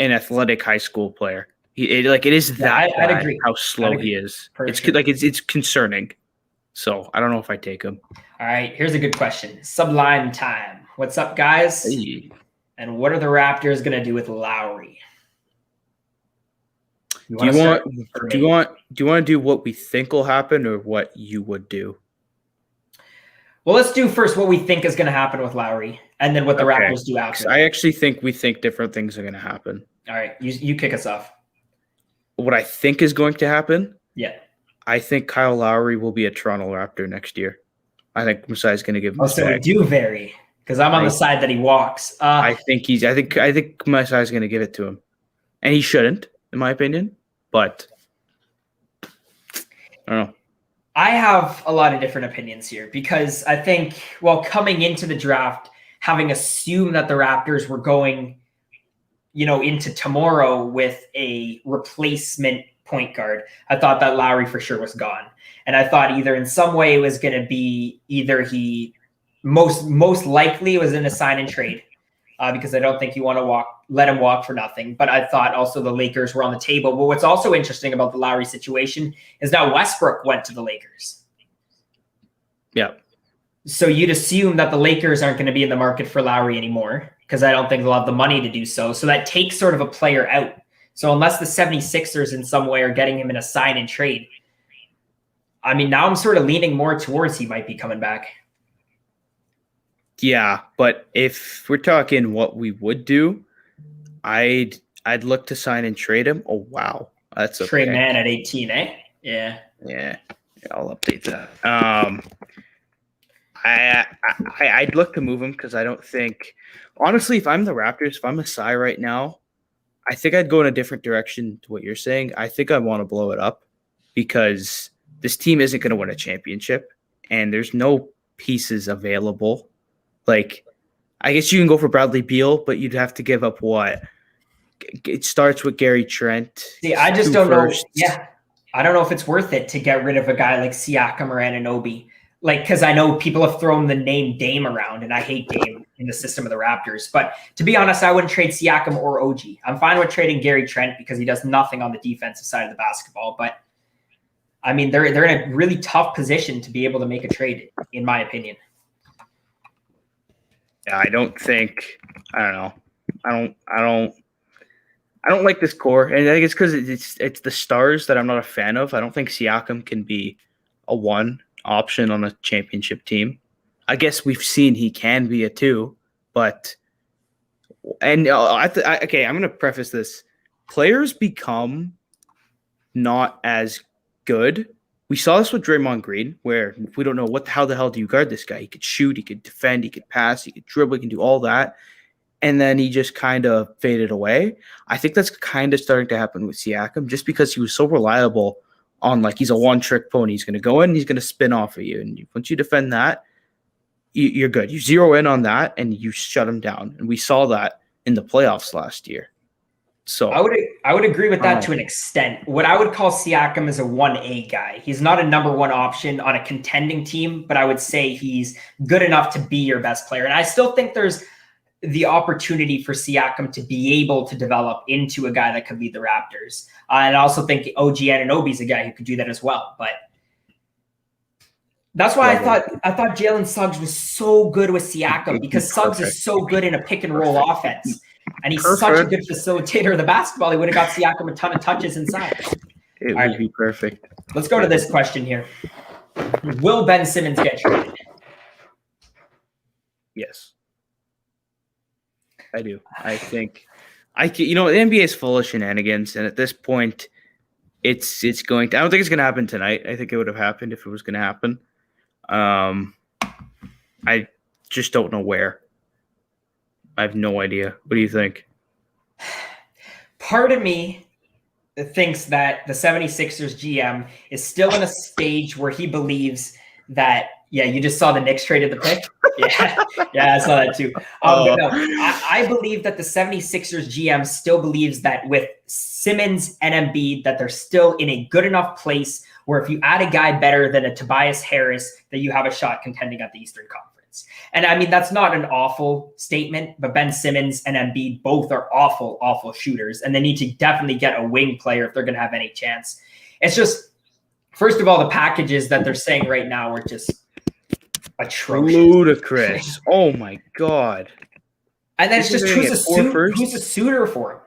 an athletic high school player. It is Yeah, that I'd bad agree. how slow I'd he agree. is. For It's sure. it's concerning. So I don't know if I take him. All right, here's a good question. Sublime time. What's up, guys? Hey. And what are the Raptors going to do with Lowry? Do you want to do what we think will happen or what you would do? Well, let's do first what we think is going to happen with Lowry, and then what the Raptors do after. I actually think we think different things are going to happen. All right, you kick us off. What I think is going to happen? Yeah. I think Kyle Lowry will be a Toronto Raptor next year. I think Masai is going to give him. Oh, so we do vary because I'm on the side that he walks. I think Masai is going to give it to him, and he shouldn't, in my opinion. But I don't know. I have a lot of different opinions here because I think, well, coming into the draft, having assumed that the Raptors were going, into tomorrow with a replacement point guard, I thought that Lowry for sure was gone. And I thought either in some way it was going to be either he most likely was in a sign and trade because I don't think you want to let him walk for nothing. But I thought also the Lakers were on the table. But what's also interesting about the Lowry situation is now Westbrook went to the Lakers. Yeah. So you'd assume that the Lakers aren't going to be in the market for Lowry anymore because I don't think they'll have the money to do so. So that takes sort of a player out. So unless the 76ers in some way are getting him in a sign and trade, I mean, now I'm sort of leaning more towards he might be coming back. Yeah, but if we're talking what we would do, I'd look to sign and trade him. Oh wow, that's a trade man at 18, eh? Yeah. I'll update that. I'd look to move him because I don't think, honestly, if I'm the Raptors, if I'm Masai right now, I think I'd go in a different direction to what you're saying. I think I want to blow it up because this team isn't going to win a championship, and there's no pieces available. Like, I guess you can go for Bradley Beal, but you'd have to give up what? It starts with Gary Trent. See, I just don't know. Yeah, I don't know if it's worth it to get rid of a guy like Siakam or Anunoby. Like, because I know people have thrown the name Dame around, and I hate Dame in the system of the Raptors. But to be honest, I wouldn't trade Siakam or OG. I'm fine with trading Gary Trent because he does nothing on the defensive side of the basketball. But, I mean, they're in a really tough position to be able to make a trade, in my opinion. Yeah, I don't know. I don't like this core, and I think it's because it's the stars that I'm not a fan of. I don't think Siakam can be a one option on a championship team. I guess we've seen he can be a two, but I'm going to preface this. Players become not as good. We saw this with Draymond Green, where we don't know how the hell do you guard this guy? He could shoot, he could defend, he could pass, he could dribble, he can do all that. And then he just kind of faded away. I think that's kind of starting to happen with Siakam just because he was so reliable on, like, he's a one-trick pony. He's going to go in, he's going to spin off of you. And once you defend that, you're good. You zero in on that, and you shut him down. And we saw that in the playoffs last year. So I would agree with that to an extent. What I would call Siakam is a 1A guy. He's not a number one option on a contending team, but I would say he's good enough to be your best player. And I still think there's the opportunity for Siakam to be able to develop into a guy that could lead the Raptors. And I also think OG Anunoby is a guy who could do that as well. But that's why I thought Jalen Suggs was so good with Siakam because Suggs is so good in a pick and roll offense. And he's such a good facilitator of the basketball. He would have got Siakam a ton of touches inside. It would be perfect. Let's go to this question here. Will Ben Simmons get traded? Yes. I do. I think the NBA is full of shenanigans, and at this point, it's going to. I don't think it's going to happen tonight. I think it would have happened if it was going to happen. I just don't know where. I have no idea. What do you think? Part of me thinks that the 76ers GM is still in a stage where he believes that, you just saw the Knicks traded the pick? Yeah, I saw that too. But no, I believe that the 76ers GM still believes that with Simmons and Embiid, that they're still in a good enough place where if you add a guy better than a Tobias Harris, that you have a shot contending at the Eastern Conference. Simmons. And I mean, that's not an awful statement, but Ben Simmons and Embiid both are awful, awful shooters. And they need to definitely get a wing player if they're going to have any chance. It's just, first of all, the packages that they're saying right now are just atrocious. Ludicrous. Oh my God. And then it's just who's a suitor for him?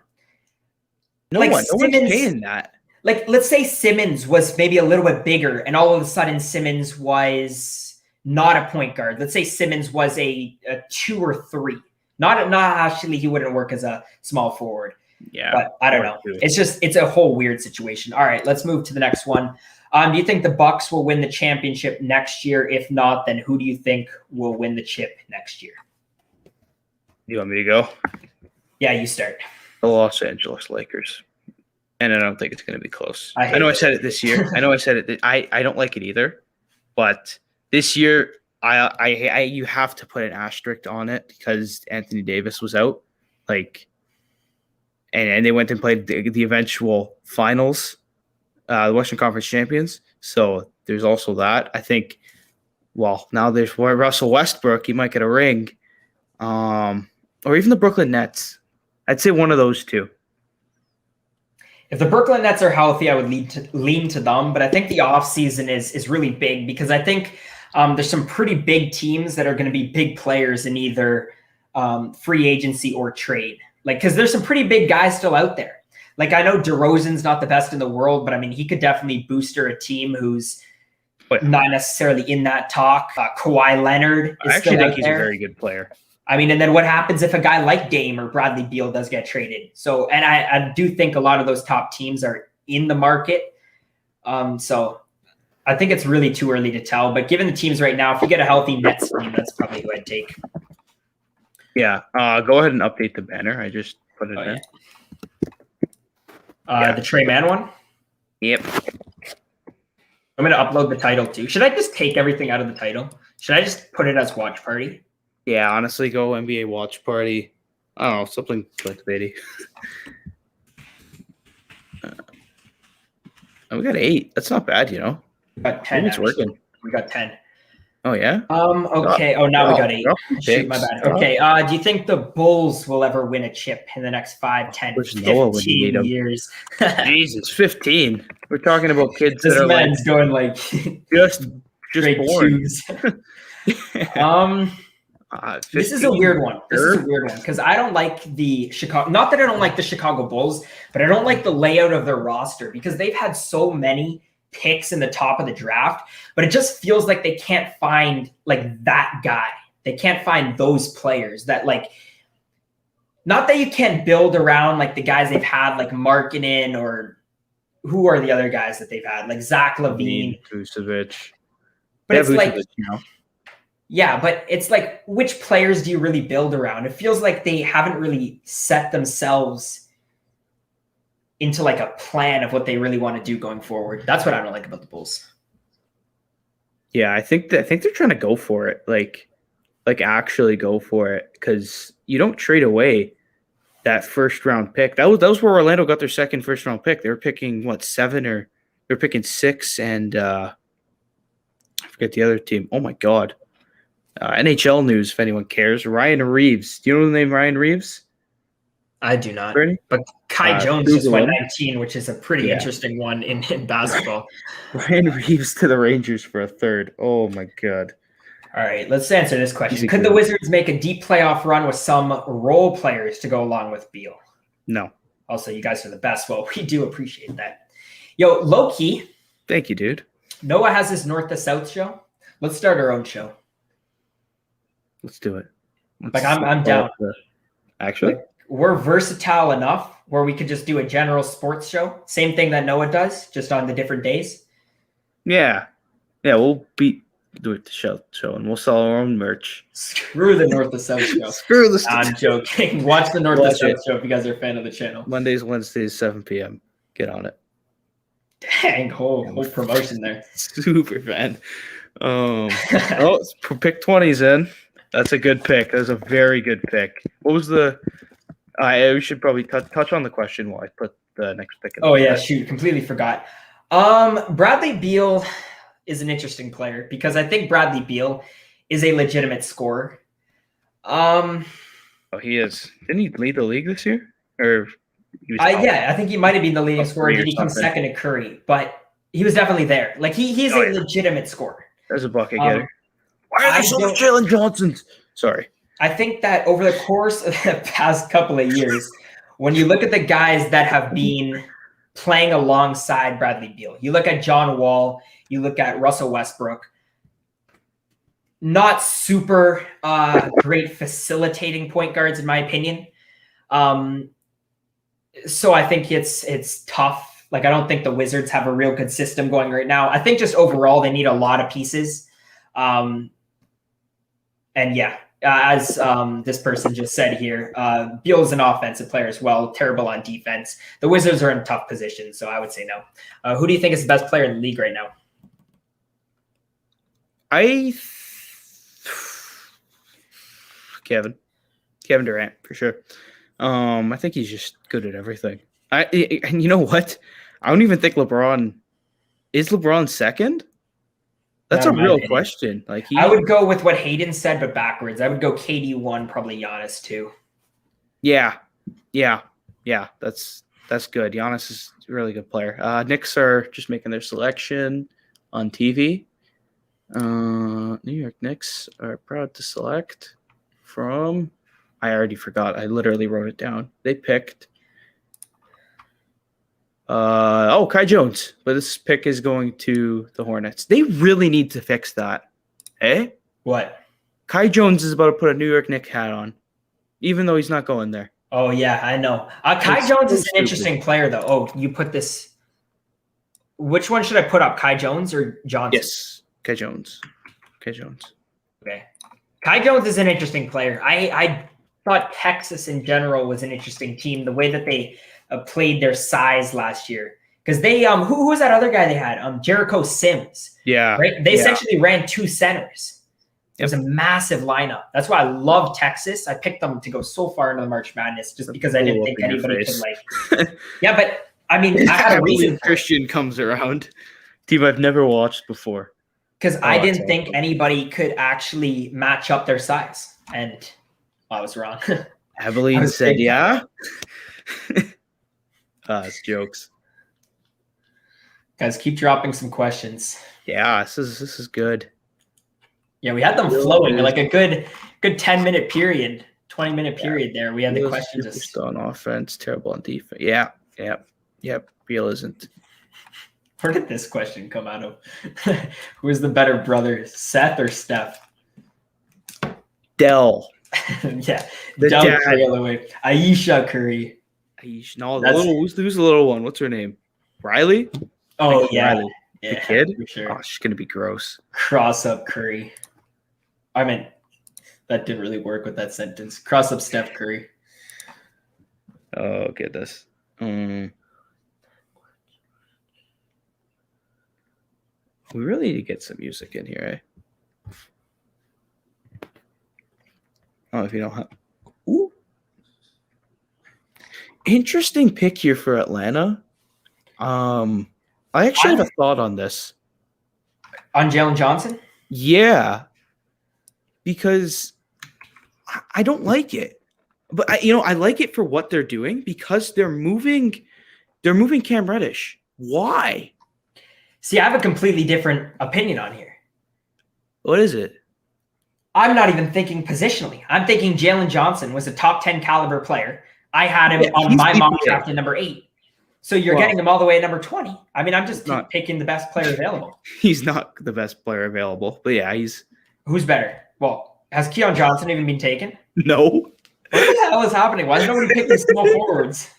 No Like one. No one's Simmons- paying that. Like, let's say Simmons was maybe a little bit bigger, and all of a sudden Simmons was not a point guard. Let's say Simmons was a 2 or 3. Not actually, he wouldn't work as a small forward. Yeah. But I don't know. It's a whole weird situation. All right, let's move to the next one. Do you think the Bucks will win the championship next year? If not, then who do you think will win the chip next year? You want me to go? Yeah, you start. The Los Angeles Lakers. And I don't think it's going to be close. I know I said it this year. I know I said it. I don't like it either. But this year, I you have to put an asterisk on it because Anthony Davis was out. Like, and they went and played the eventual finals, the Western Conference champions. So there's also that. I think, well, now there's Russell Westbrook. He might get a ring. Or even the Brooklyn Nets. I'd say one of those two. If the Brooklyn Nets are healthy, I would lean to them. But I think the offseason is really big because I think there's some pretty big teams that are going to be big players in either free agency or trade. Like, because there's some pretty big guys still out there. Like, I know DeRozan's not the best in the world, but I mean, he could definitely booster a team who's not necessarily in that talk. Kawhi Leonard is I actually still think out he's there. a very good player. I mean, and then what happens if a guy like Dame or Bradley Beal does get traded? So, and I do think a lot of those top teams are in the market. So I think it's really too early to tell. But given the teams right now, if you get a healthy Nets team, that's probably who I'd take. Yeah. Go ahead and update the banner. I just put it in. The Trey Mann one? Yep. I'm going to upload the title too. Should I just take everything out of the title? Should I just put it as watch party? Yeah, honestly, go NBA watch party. I don't know, something clickbaity. We got 8. That's not bad, you know. We got 10. Maybe it's working. We got 10. Oh yeah. Okay. Oh, now we got 8. Shoot, my picks. bad. Okay. Do you think the Bulls will ever win a chip in the next 5, 10, There's Noah when you need 15 him. years? Jesus, 15. We're talking about kids This that are like man's going like just straight born. 2s. This is a weird one. This is a weird one because I don't like the Chicago. Not that I don't like the Chicago Bulls, but I don't like the layout of their roster because they've had so many picks in the top of the draft, but it just feels like they can't find like that guy. They can't find those players that like. Not that you can't build around like the guys they've had, like Markkanen or who are the other guys that they've had, like Zach LaVine, Vucevic. but it's like. Vucevic, you know. Yeah, but it's like, which players do you really build around? It feels like they haven't really set themselves into like a plan of what they really want to do going forward. That's what I don't like about the Bulls. Yeah, I think they're trying to go for it, like actually go for it, because you don't trade away that first round pick. That was where Orlando got their second first round pick. They were picking 7 or they were picking 6, and I forget the other team. Oh my God. NHL news, if anyone cares. Ryan Reeves. Do you know the name Ryan Reeves? I do not. Ready? But Kai Jones just Google went him. 19, which is a pretty interesting one in basketball. Ryan Reeves to the Rangers for a third. Oh my God. All right, let's answer this question. Easy Could the good. Wizards make a deep playoff run with some role players to go along with Beal? No. Also, you guys are the best. Well, we do appreciate that. Yo, low-key, Thank you, dude. Noah has his North to South show. Let's start our own show. Let's do it. Like, I'm down. Actually? We're versatile enough where we could just do a general sports show. Same thing that Noah does, just on the different days. Yeah. Yeah, we'll do it the show, and we'll sell our own merch. Screw the North to South show. Screw this. I'm joking. Watch the North to Watch South it. show if you guys are a fan of the channel. Mondays, Wednesdays, 7 p.m. Get on it. Dang, whole promotion there. Super fan. Oh, pick 20's in. That's a good pick. That's a very good pick. What was the? We should probably touch on the question while I put the next pick in. Oh yeah, shoot, completely forgot. Bradley Beal is an interesting player because I think Bradley Beal is a legitimate scorer. Oh, he is. Didn't he lead the league this year? Or he was out? Yeah, I think he might have been the leading Top scorer. three or Did he come something. second to Curry? But he was definitely there. Like he's Oh, a yeah. legitimate scorer. There's a bucket getter. Why are I there so much don't- Jalen Johnsons? Sorry. I think that over the course of the past couple of years, when you look at the guys that have been playing alongside Bradley Beal, you look at John Wall, you look at Russell Westbrook, not super great facilitating point guards, in my opinion. So I think it's tough. Like, I don't think the Wizards have a real good system going right now. I think just overall they need a lot of pieces. And yeah, as this person just said here, Beal is an offensive player as well, terrible on defense. The Wizards are in a tough position, so I would say no. Who do you think is the best player in the league right now? Kevin Durant for sure. I think he's just good at everything. And you know what? I don't even think LeBron is LeBron second. That's a real question. Like I would go with what Hayden said, but backwards. I would go KD 1, probably Giannis 2. Yeah. That's good. Giannis is a really good player. Knicks are just making their selection on TV. New York Knicks are proud to select from. I already forgot. I literally wrote it down. They picked. Kai Jones, but this pick is going to the Hornets. They really need to fix that. Eh? What? Kai Jones is about to put a New York Knicks hat on, even though he's not going there. Oh yeah, I know. Kai Jones is an interesting player, though. Oh, you put this. Which one should I put up? Kai Jones or Johnson? Yes, Kai Jones. Okay. Kai Jones is an interesting player. I thought Texas in general was an interesting team. The way that they played their size last year, because they who was that other guy they had? Jericho Sims. Yeah. Right. They essentially ran 2 centers. It was a massive lineup. That's why I love Texas. I picked them to go so far into the March Madness just because I didn't think anybody could like. Yeah, but I mean, I had a reason. Christian comes around. Team I've never watched before. Because I didn't think anybody could actually match up their size, and I was wrong. Abilene said, "Yeah." It's jokes. Guys, keep dropping some questions. Yeah, this is good. Yeah, we had them flowing like a good 10-minute period, 20-minute period there. We had the questions. Just on offense, terrible on defense. Yep. Beal isn't. Where did this question come out of? Who is the better brother, Seth or Steph? Dell. Yeah, the Dell dad. Curry all the way. Aisha Curry. No, who's the little one? What's her name? Riley? Oh, yeah. Riley. Yeah, the kid? for sure. Oh, she's going to be gross. Cross up Curry. I mean, that didn't really work with that sentence. Cross up Steph Curry. Oh, goodness. We really need to get some music in here, eh? Oh, if you don't have... Ooh. Interesting pick here for Atlanta. I actually have a thought on this. On Jalen Johnson? Yeah. Because I don't like it. But I like it for what they're doing because they're moving Cam Reddish. Why? See, I have a completely different opinion on here. What is it? I'm not even thinking positionally. I'm thinking Jalen Johnson was a top 10 caliber player. I had him on my mock draft at number 8. So you're getting him all the way at number 20. I mean, I'm just picking the best player available. He's not the best player available, but yeah, he's... Who's better? Well, has Keon Johnson even been taken? No. What the hell is happening? Why is nobody picking small forwards?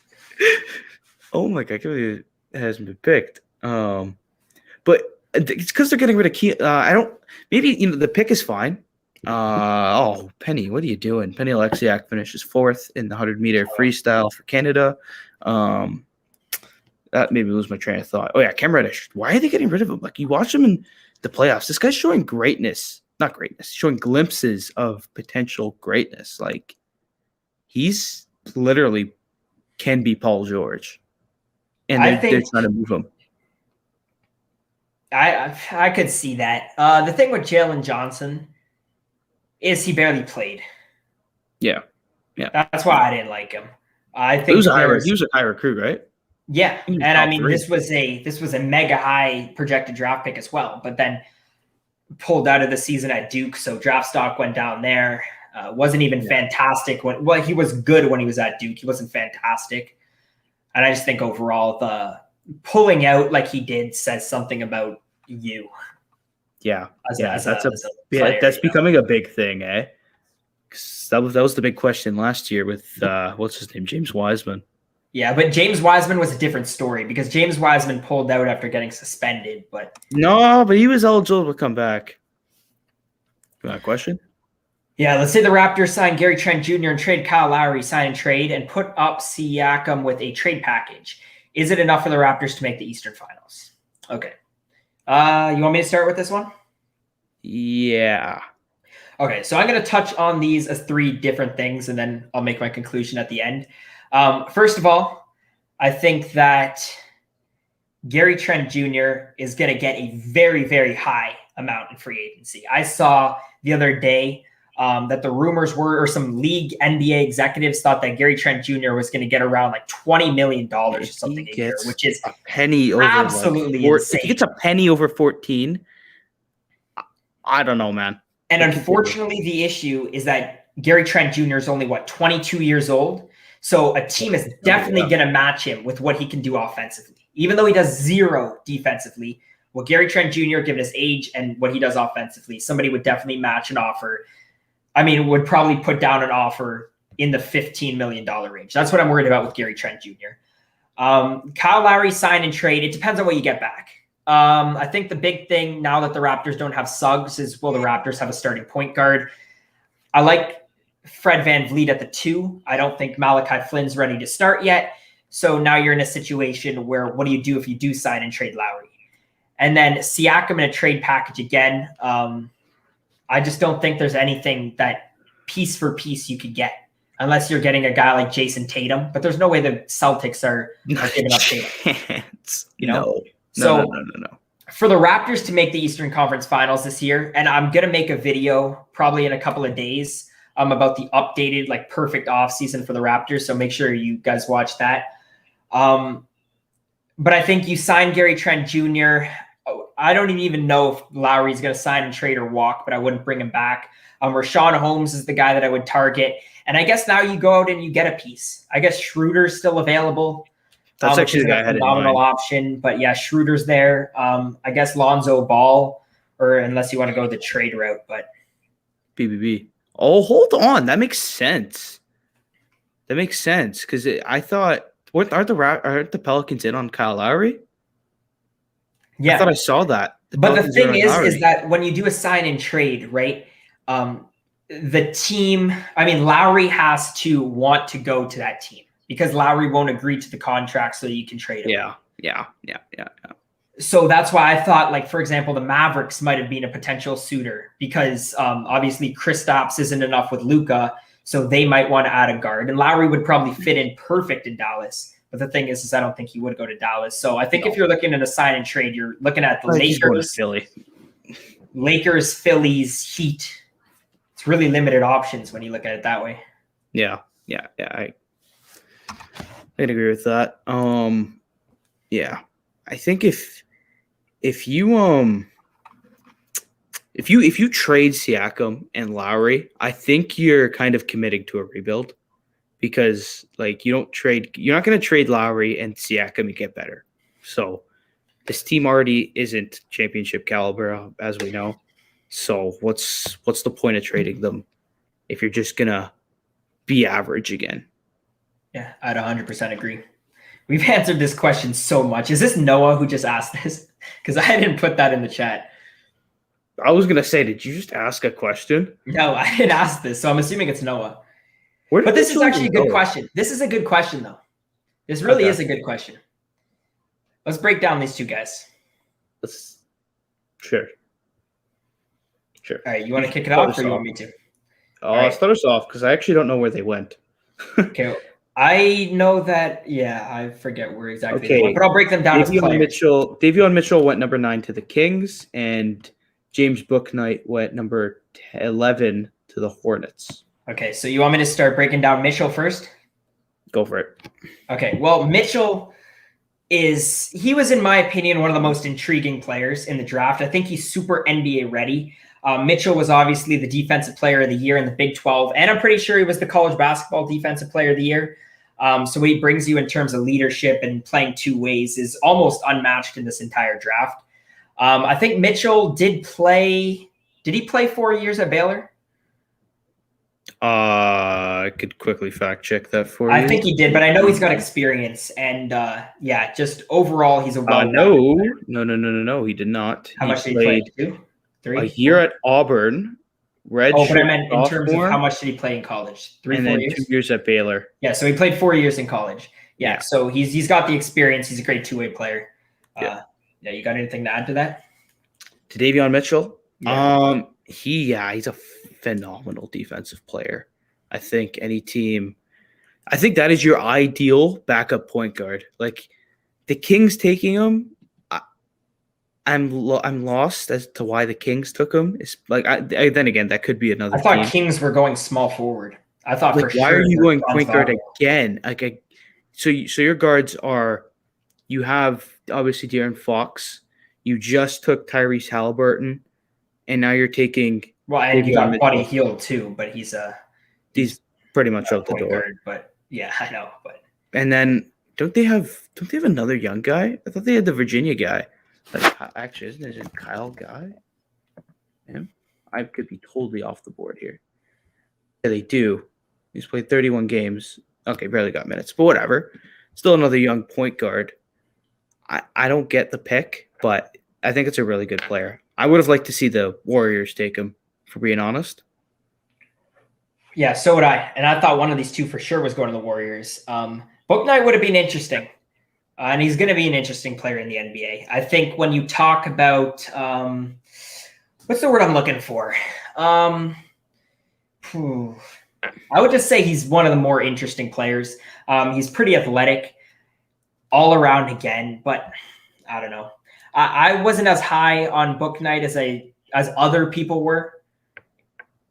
Oh my God, I can't believe it hasn't been picked. But it's because they're getting rid of Keon. Maybe the pick is fine. Penny, what are you doing? Penny Alexiak finishes 4th in the 100-meter freestyle for Canada. That maybe lose my train of thought. Oh yeah, Cam Reddish. Why are they getting rid of him? Like, you watch him in the playoffs. This guy's showing greatness. Not greatness. Showing glimpses of potential greatness. Like, he's literally can be Paul George. And they're trying to move him. I could see that. The thing with Jalen Johnson is he barely played. Yeah. That's why I didn't like him. I think He was a high recruit, right? Yeah, He was and I top mean three. this was a mega high projected draft pick as well, but then pulled out of the season at Duke, so draft stock went down there. Wasn't even fantastic he was good when he was at Duke. He wasn't fantastic, and I just think overall the pulling out like he did says something about you. Yeah, As that's player, becoming a big thing, eh? 'Cause that was the big question last year with what's his name, James Wiseman. Yeah, but James Wiseman was a different story because James Wiseman pulled out after getting suspended. But he was eligible to come back. You want a question? yeah, let's say the Raptors sign Gary Trent Jr. and trade Kyle Lowry, sign and trade, and put up Siakam with a trade package. Is it enough for the Raptors to make the Eastern Finals? Okay. You want me to start with this one? Yeah. Okay, so I'm going to touch on these as three different things, and then I'll make my conclusion at the end. First of all, I think that Gary Trent Jr. is going to get a very, very high amount in free agency. I saw the other day that the rumors were, or some league NBA executives thought that Gary Trent Jr. was going to get around like $20 million or something a year, which is a penny over absolutely insane. If he gets a penny over 14, I don't know, man. And unfortunately, the issue is that Gary Trent Jr. is only 22 years old. So a team is definitely going to match him with what he can do offensively. Even though he does zero defensively, what Gary Trent Jr., given his age and what he does offensively, somebody would definitely match an offer. I mean, would probably put down an offer in the $15 million range. That's what I'm worried about with Gary Trent Jr. Kyle Lowry sign and trade. It depends on what you get back. I think the big thing now that the Raptors don't have Suggs is, will the Raptors have a starting point guard? I like Fred VanVleet at the 2. I don't think Malachi Flynn's ready to start yet. So now you're in a situation where what do you do if you do sign and trade Lowry? And then Siakam in a trade package again. I just don't think there's anything that piece for piece you could get unless you're getting a guy like Jason Tatum. But there's no way the Celtics are giving up Tatum. No. For the Raptors to make the Eastern Conference Finals this year, and I'm going to make a video probably in a couple of days about the updated, like, perfect offseason for the Raptors. So make sure you guys watch that. But I think you sign Gary Trent Jr. I don't even know if Lowry's going to sign and trade or walk, but I wouldn't bring him back. Rashawn Holmes is the guy that I would target. And I guess now you go out and you get a piece. I guess Schroeder's still available. That's actually the guy I had in mind. Phenomenal option. But yeah, Schroeder's there. I guess Lonzo Ball, or unless you want to go the trade route, but BBB. Oh, hold on. That makes sense. Because I thought, aren't the Pelicans in on Kyle Lowry? Yeah. I thought I saw that. But the thing is that when you do a sign and trade, right? The team, I mean, Lowry has to want to go to that team because Lowry won't agree to the contract so that you can trade him. Yeah. So that's why I thought, like, for example, the Mavericks might have been a potential suitor because obviously Kristaps isn't enough with Luka, so they might want to add a guard. And Lowry would probably fit in perfect in Dallas. But the thing is I don't think he would go to Dallas. So I think if you're looking at a sign and trade, you're looking at the Lakers, Phillies, Heat. It's really limited options when you look at it that way. Yeah. I'd agree with that. Yeah. I think if you trade Siakam and Lowry, I think you're kind of committing to a rebuild because, like, you're not going to trade Lowry and Siakam and get better. So this team already isn't championship caliber, as we know. So what's the point of trading them if you're just going to be average again? Yeah, I'd 100% agree. We've answered this question so much. Is this Noah who just asked this? Because I didn't put that in the chat. I was going to say, did you just ask a question? No, I didn't ask this, so I'm assuming it's Noah. But this is actually a good question. This is a good question, though. This really is a good question. Let's break down these two guys. Sure. All right, you want to kick it off or you want me to? I'll start us off because I actually don't know where they went. Okay. I know that, I forget where exactly they went, but I'll break them down. Davion Mitchell went number 9 to the Kings, and James Bouknight went number 11 to to the Hornets. Okay, so you want me to start breaking down Mitchell first? Go for it. Okay, well, Mitchell he was, in my opinion, one of the most intriguing players in the draft. I think he's super NBA ready. Mitchell was obviously the defensive player of the year in the Big 12, and I'm pretty sure he was the college basketball defensive player of the year. So what he brings you in terms of leadership and playing two ways is almost unmatched in this entire draft. I think Mitchell did play. Did he play 4 years at Baylor? I could quickly fact check that for you. I think he did, but I know he's got experience, and yeah, just overall, he's a No. He did not. How much did he play? 2, 3, a year at Auburn. But I meant in terms of how much did he play in college? 3, 4 years. 2 years at Baylor. Yeah, so he played 4 years in college. Yeah. So he's got the experience. He's a great two-way player. Yeah, you got anything to add to that? To Davion Mitchell? Yeah. He's a phenomenal defensive player. I think that is your ideal backup point guard. Like the Kings taking him, I'm lost as to why the Kings took him. It's like then again, that could be another. I thought Kings were going small forward. I thought for sure. Why are you going point guard again? So your guards are. You have obviously De'Aaron Fox. You just took Tyrese Halliburton, and now you're taking. Well, and you got Buddy Hield too, but he's pretty much out the door. Guard, but yeah, I know. But and then don't they have another young guy? I thought they had the Virginia guy. Like actually, isn't it Kyle Guy? Yeah, I could be totally off the board here. Yeah, they do. He's played 31 games. Okay, barely got minutes, but whatever. Still another young point guard. I don't get the pick, but I think it's a really good player. I would have liked to see the Warriors take him, for being honest. Yeah, so would I. And I thought one of these two for sure was going to the Warriors. Bouknight would have been interesting. And he's going to be an interesting player in the NBA. I think when you talk about what's the word I'm looking for? I would just say he's one of the more interesting players. He's pretty athletic all around again, but I don't know. I wasn't as high on Bouknight as other people were.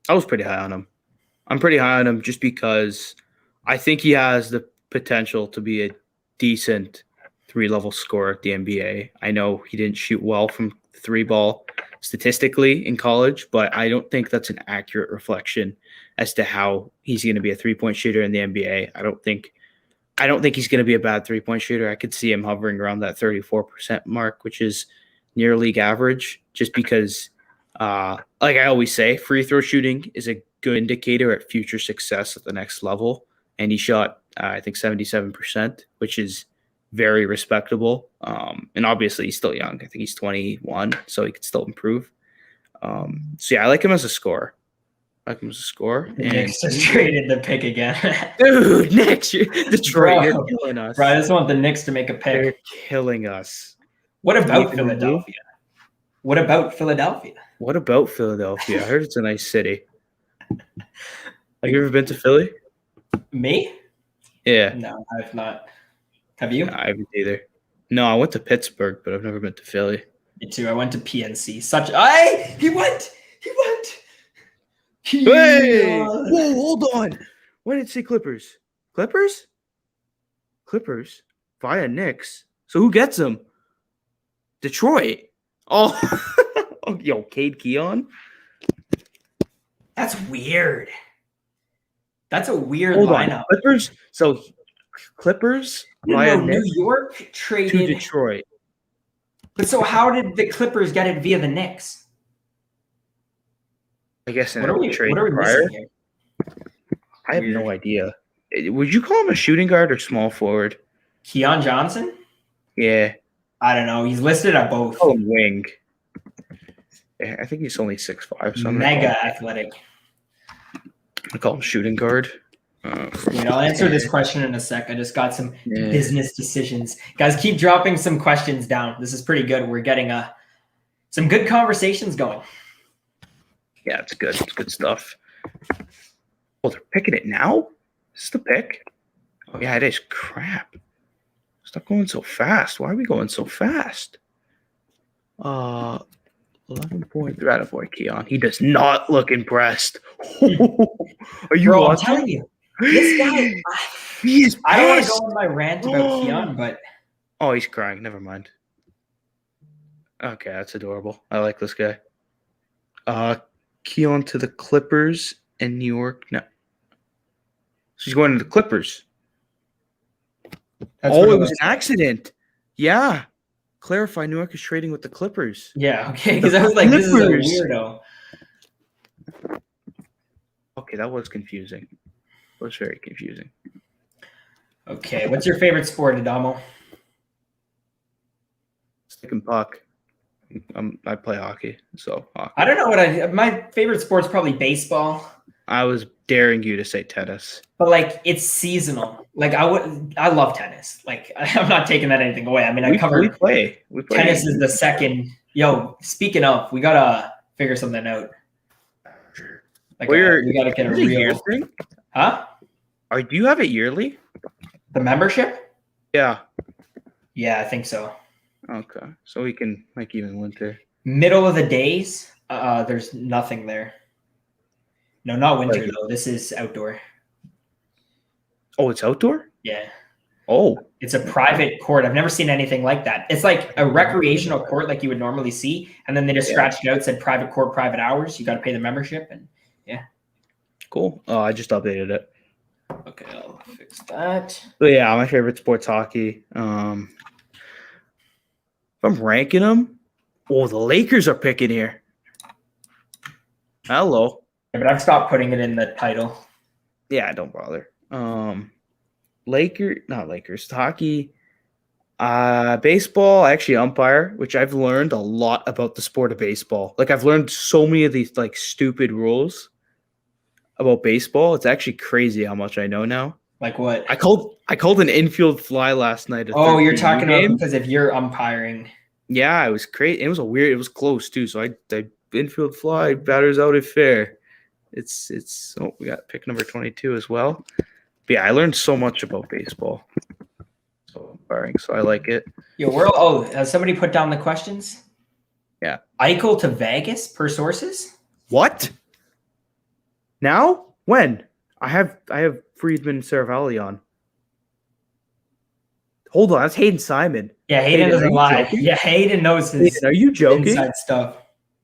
I was pretty high on him. I'm pretty high on him just because I think he has the potential to be a decent 3-level scorer at the NBA. I know he didn't shoot well from the 3-ball statistically in college, but I don't think that's an accurate reflection as to how he's going to be a 3-point shooter in the NBA. I don't think he's going to be a bad 3-point shooter. I could see him hovering around that 34% mark, which is near league average, just because, like I always say, free throw shooting is a good indicator at future success at the next level. And he shot, I think, 77%, which is very respectable. And obviously he's still young. I think he's 21, so he could still improve. So yeah, I like him as a scorer. The Knicks just traded the pick again. Dude, Knicks, Detroit, you're killing us. Bro, I just want the Knicks to make a pick. They're killing us. What about Philadelphia? What about Philadelphia? I heard it's a nice city. Have you ever been to Philly? Me? Yeah. No, I've not. Have you? No, I haven't either. No, I went to Pittsburgh, but I've never been to Philly. Me too. I went to PNC. He went. Hey! Whoa, hold on. Why did it say Clippers? Clippers via Knicks. So who gets them? Detroit. Oh, yo, Cade Keon. That's weird. That's a weird Hold lineup. On. Clippers. So Clippers via New Knicks York traded to Detroit. But so how did the Clippers get it via the Knicks? I guess in what are we prior. Missing here? I have no idea. Would you call him a shooting guard or small forward? Keon Johnson? Yeah. I don't know. He's listed at both. Oh, wing. I think he's only 6'5", so mega athletic. I call him shooting guard. I'll answer this question in a sec. I just got some business decisions. Guys, keep dropping some questions down. This is pretty good. We're getting some good conversations going. Yeah, it's good. It's good stuff. Oh, they're picking it now? Is this the pick? Oh, yeah, it is. Crap. Stop going so fast. Why are we going so fast? 11.3 out of 4, Keon. He does not look impressed. Are you Bro, I'm watching? telling you, this guy. He is I don't want to pissed. go on my rant about Keon, but Oh, he's crying. Never mind. Okay, that's adorable. I like this guy. Keon to the Clippers in New York. No. She's going to the Clippers. that's what It was an looks like. accident. Yeah. Clarify, New York is trading with the Clippers. Yeah, okay, because I was like, this is a Clippers. weirdo. Okay, that was confusing. It was very confusing. Okay, what's your favorite sport, Adamo? Stick and puck. I play hockey, so hockey. I don't know what my favorite sport's probably baseball, I was daring you to say tennis. but like it's seasonal. Like I love tennis. Like I'm not taking that anything away. I mean, I We covered play. tennis is the second. Yo, speaking of, we gotta figure something out. Like we gotta get a Is it a year real, thing? huh? Do you have it yearly? The membership? Yeah. Yeah, I think so. Okay, so we can like even winter. Middle of the days, there's nothing there. No, not winter Like- though. This is outdoor. Oh, it's outdoor? Yeah. Oh, It's a private court. I've never seen anything like that. It's like a recreational court like you would normally see. And then they just Yeah. scratched it out, said private court, private hours. You got to pay the membership. And cool. Oh, I just updated it. okay, I'll fix that. But yeah, my favorite sport's hockey. If I'm ranking them, the Lakers are picking here. Hello. Yeah, but I've stopped putting it in the title. Yeah, don't bother. Not Lakers, hockey. Baseball, I actually umpire, which I've learned a lot about the sport of baseball. Like I've learned so many of these like stupid rules about baseball. It's actually crazy how much I know now. Like what? I called an infield fly last night. Oh, you're talking about because if you're umpiring. Yeah, it was crazy. It was close too. So I infield fly, batters out if fair. It's we got pick number 22 as well. But yeah, I learned so much about baseball. So umpiring, so I like it. Yo, has somebody put down the questions? Yeah. Eichel to Vegas per sources? What? Now? When? I have Friedman Saravalli on. Hold on, that's Hayden Simon. Yeah, Hayden Hayden, doesn't are you lie. joking? Yeah, Hayden knows his Hayden, are you joking? inside stuff.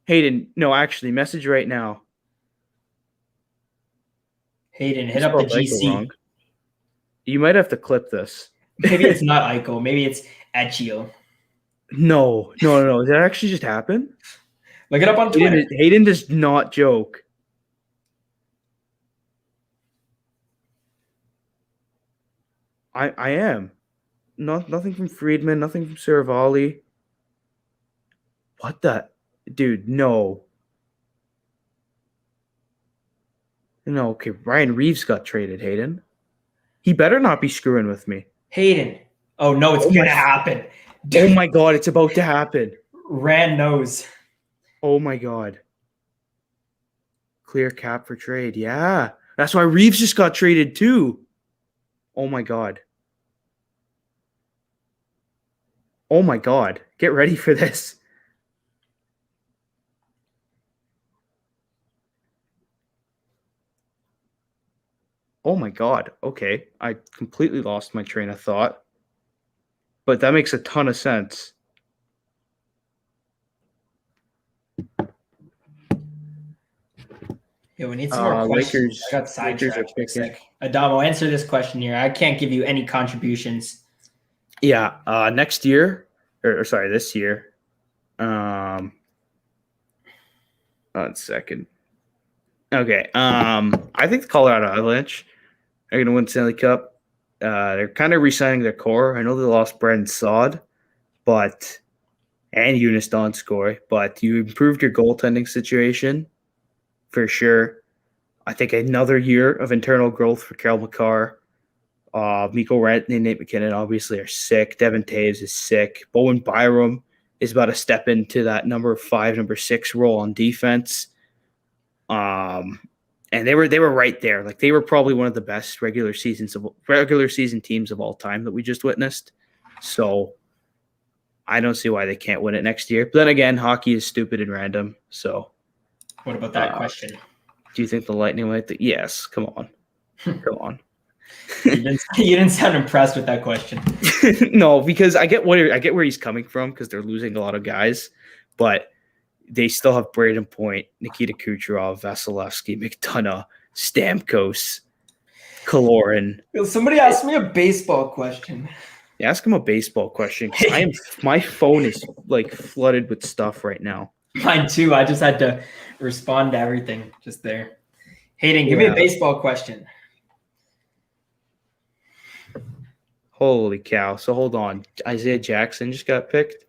Hayden, no, actually, message right now. Hayden, hit You up the spelled Eichel GC. wrong. You might have to clip this. Maybe it's not Eichel. Maybe it's Achio. No. Did that actually just happen? Look it up on Twitter. Hayden does not joke. I am. Nothing from Friedman, nothing from Saravalli. What the? Dude, no. No, okay. Ryan Reeves got traded, Hayden. He better not be screwing with me. Hayden. Oh, no, it's Oh going my- to happen. Oh my God, it's about to happen. Rand knows. Oh my God. Clear cap for trade. Yeah. That's why Reeves just got traded too. Oh my God. Oh my God. Get ready for this. Oh my God. Okay. I completely lost my train of thought. But that makes a ton of sense. Yeah, we need some more questions. Lakers- I got Lakers sidetracked are for a picking. sec. Adamo, answer this question here. I can't give you any contributions. Yeah. Next year, or sorry, this year. 1 second. Okay. I think the Colorado Avalanche are going to win Stanley Cup. They're kind of re-signing their core. I know they lost Brandon Saad, and Eunice Donskoy, but you improved your goaltending situation for sure. I think another year of internal growth for Cale Makar. Mikko Rantanen and Nate McKinnon obviously are sick. Devin Taves is sick. Bowen Byram is about to step into that number 5, number 6 role on defense. And they were right there. Like they were probably one of the best regular season teams of all time that we just witnessed. So I don't see why they can't win it next year. But then again, hockey is stupid and random. So, What about that question? do you think the Lightning might? Yes. Come on. Come on. You didn't sound impressed with that question. No, because I get where he's coming from because they're losing a lot of guys, but they still have Braden Point, Nikita Kucherov, Vasilevsky, McDonough, Stamkos, Kaloran. Somebody asked me a baseball question. Ask him a baseball question. My phone is like flooded with stuff right now. Mine too. I just had to respond to everything just there. Hayden, give me a baseball question. Holy cow. So hold on. Isaiah Jackson just got picked.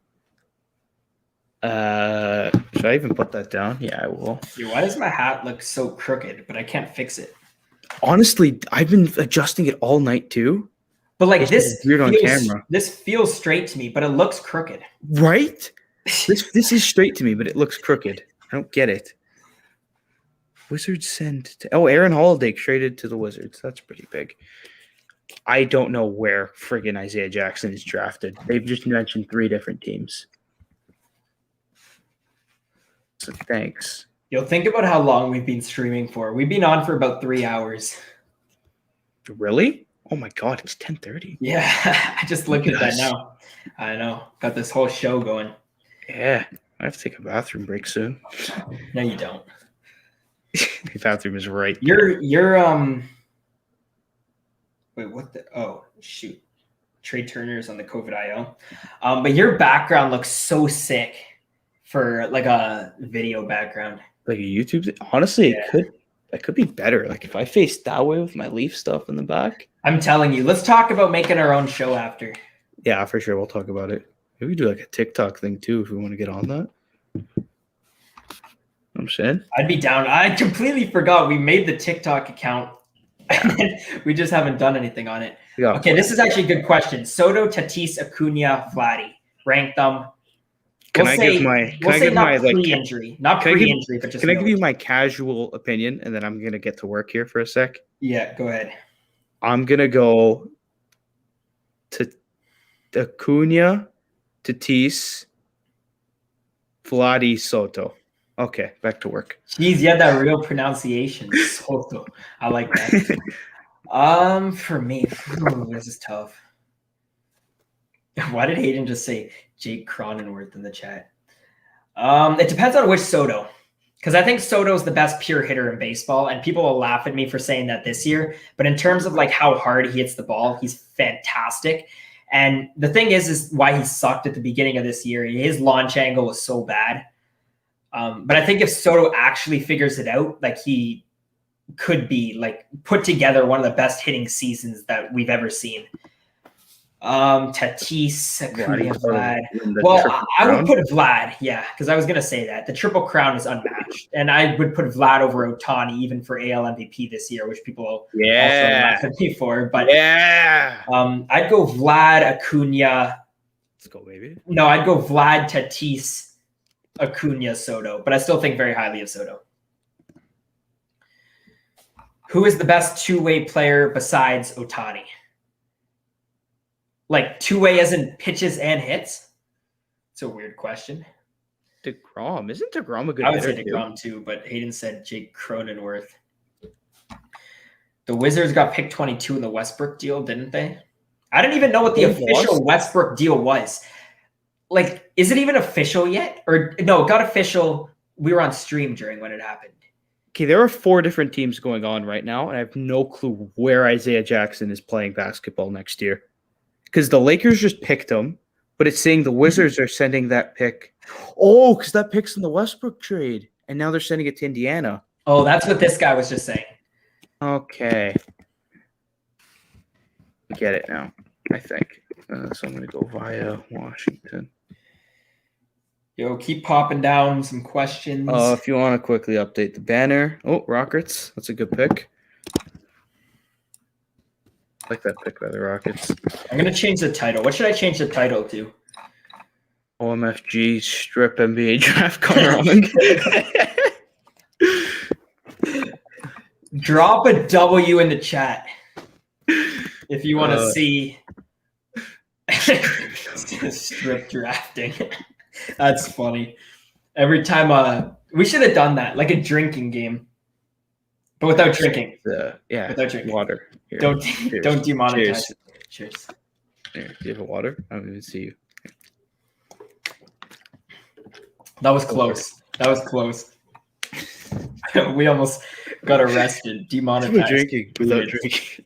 Should I even put that down? Yeah, I will. Dude, why does my hat look so crooked, but I can't fix it? Honestly, I've been adjusting it all night too. But like this weird on camera. This feels straight to me, but it looks crooked. Right? This is straight to me, but it looks crooked. I don't get it. Wizards send to Aaron Holiday traded to the Wizards. That's pretty big. I don't know where friggin' Isaiah Jackson is drafted. They've just mentioned 3 different teams. So thanks. Yo, think about how long we've been streaming for. We've been on for about 3 hours. Really? Oh my god, it's 10:30. Yeah, I just looked at that now. I know. Got this whole show going. Yeah, I have to take a bathroom break soon. No, you don't. The bathroom is right. You're wait, what the shoot. Trey Turner's on the COVID IO. But your background looks so sick for like a video background. Like a YouTube. Honestly, it could be better. Like if I faced that way with my Leaf stuff in the back. I'm telling you, let's talk about making our own show after. Yeah, for sure. We'll talk about it. Maybe we do like a TikTok thing too if we want to get on that. I'm saying I'd be down. I completely forgot we made the TikTok account. We just haven't done anything on it. Okay, this is actually a good question. Soto, Tatis, Acuna, Vladdy. Rank them. Can I give my pre-injury, not pre-injury, but just. Can I give you my casual opinion, and then I'm gonna get to work here for a sec? Yeah, go ahead. I'm gonna go to Acuna, Tatis, Vladdy, Soto. Okay, back to work. Jeez, you had that real pronunciation, Soto. I like that. For me, this is tough. Why did Hayden just say Jake Cronenworth in the chat? It depends on which Soto. Because I think Soto is the best pure hitter in baseball, and people will laugh at me for saying that this year. But in terms of like how hard he hits the ball, he's fantastic. And the thing is why he sucked at the beginning of this year. His launch angle was so bad. But I think if Soto actually figures it out, like he could be like put together one of the best hitting seasons that we've ever seen. Tatis, Acuna, Vlad. Well, I would put Vlad, yeah, because I was gonna say that the Triple Crown is unmatched, and I would put Vlad over Ohtani even for AL MVP this year, which people also laugh at me for. But I'd go Vlad, Acuna. Let's go, baby. No, I'd go Vlad, Tatis, Acuna, Soto, but I still think very highly of Soto. Who is the best two-way player besides Ohtani? Like two-way as in pitches and hits? It's a weird question. DeGrom. Isn't DeGrom a good hitter? I would say DeGrom too, but Hayden said Jake Cronenworth. The Wizards got picked 22 in the Westbrook deal, didn't they? I didn't even know what the official Westbrook deal was. Like, is it even official yet? Or no, it got official. We were on stream during when it happened. Okay, there are 4 different teams going on right now, and I have no clue where Isaiah Jackson is playing basketball next year. Because the Lakers just picked him, but it's saying the Wizards are sending that pick. Oh, because that pick's in the Westbrook trade, and now they're sending it to Indiana. Oh, that's what this guy was just saying. Okay. I get it now, I think. So I'm going to go via Washington. Yo, keep popping down some questions. If you want to quickly update the banner. Oh, Rockets. That's a good pick. I like that pick by the Rockets. I'm going to change the title. What should I change the title to? OMFG Strip NBA Draft Connor. Drop a W in the chat if you want to see Strip drafting. That's funny. Every time we should have done that, like a drinking game. But without drinking. Yeah. Without drinking. Water. Here. Don't Cheers. don't demonetize. Cheers. Cheers. Here, do you have a water? I don't even see you. That was close. That was close. We almost got arrested, demonetized. Without drinking. Without drinking.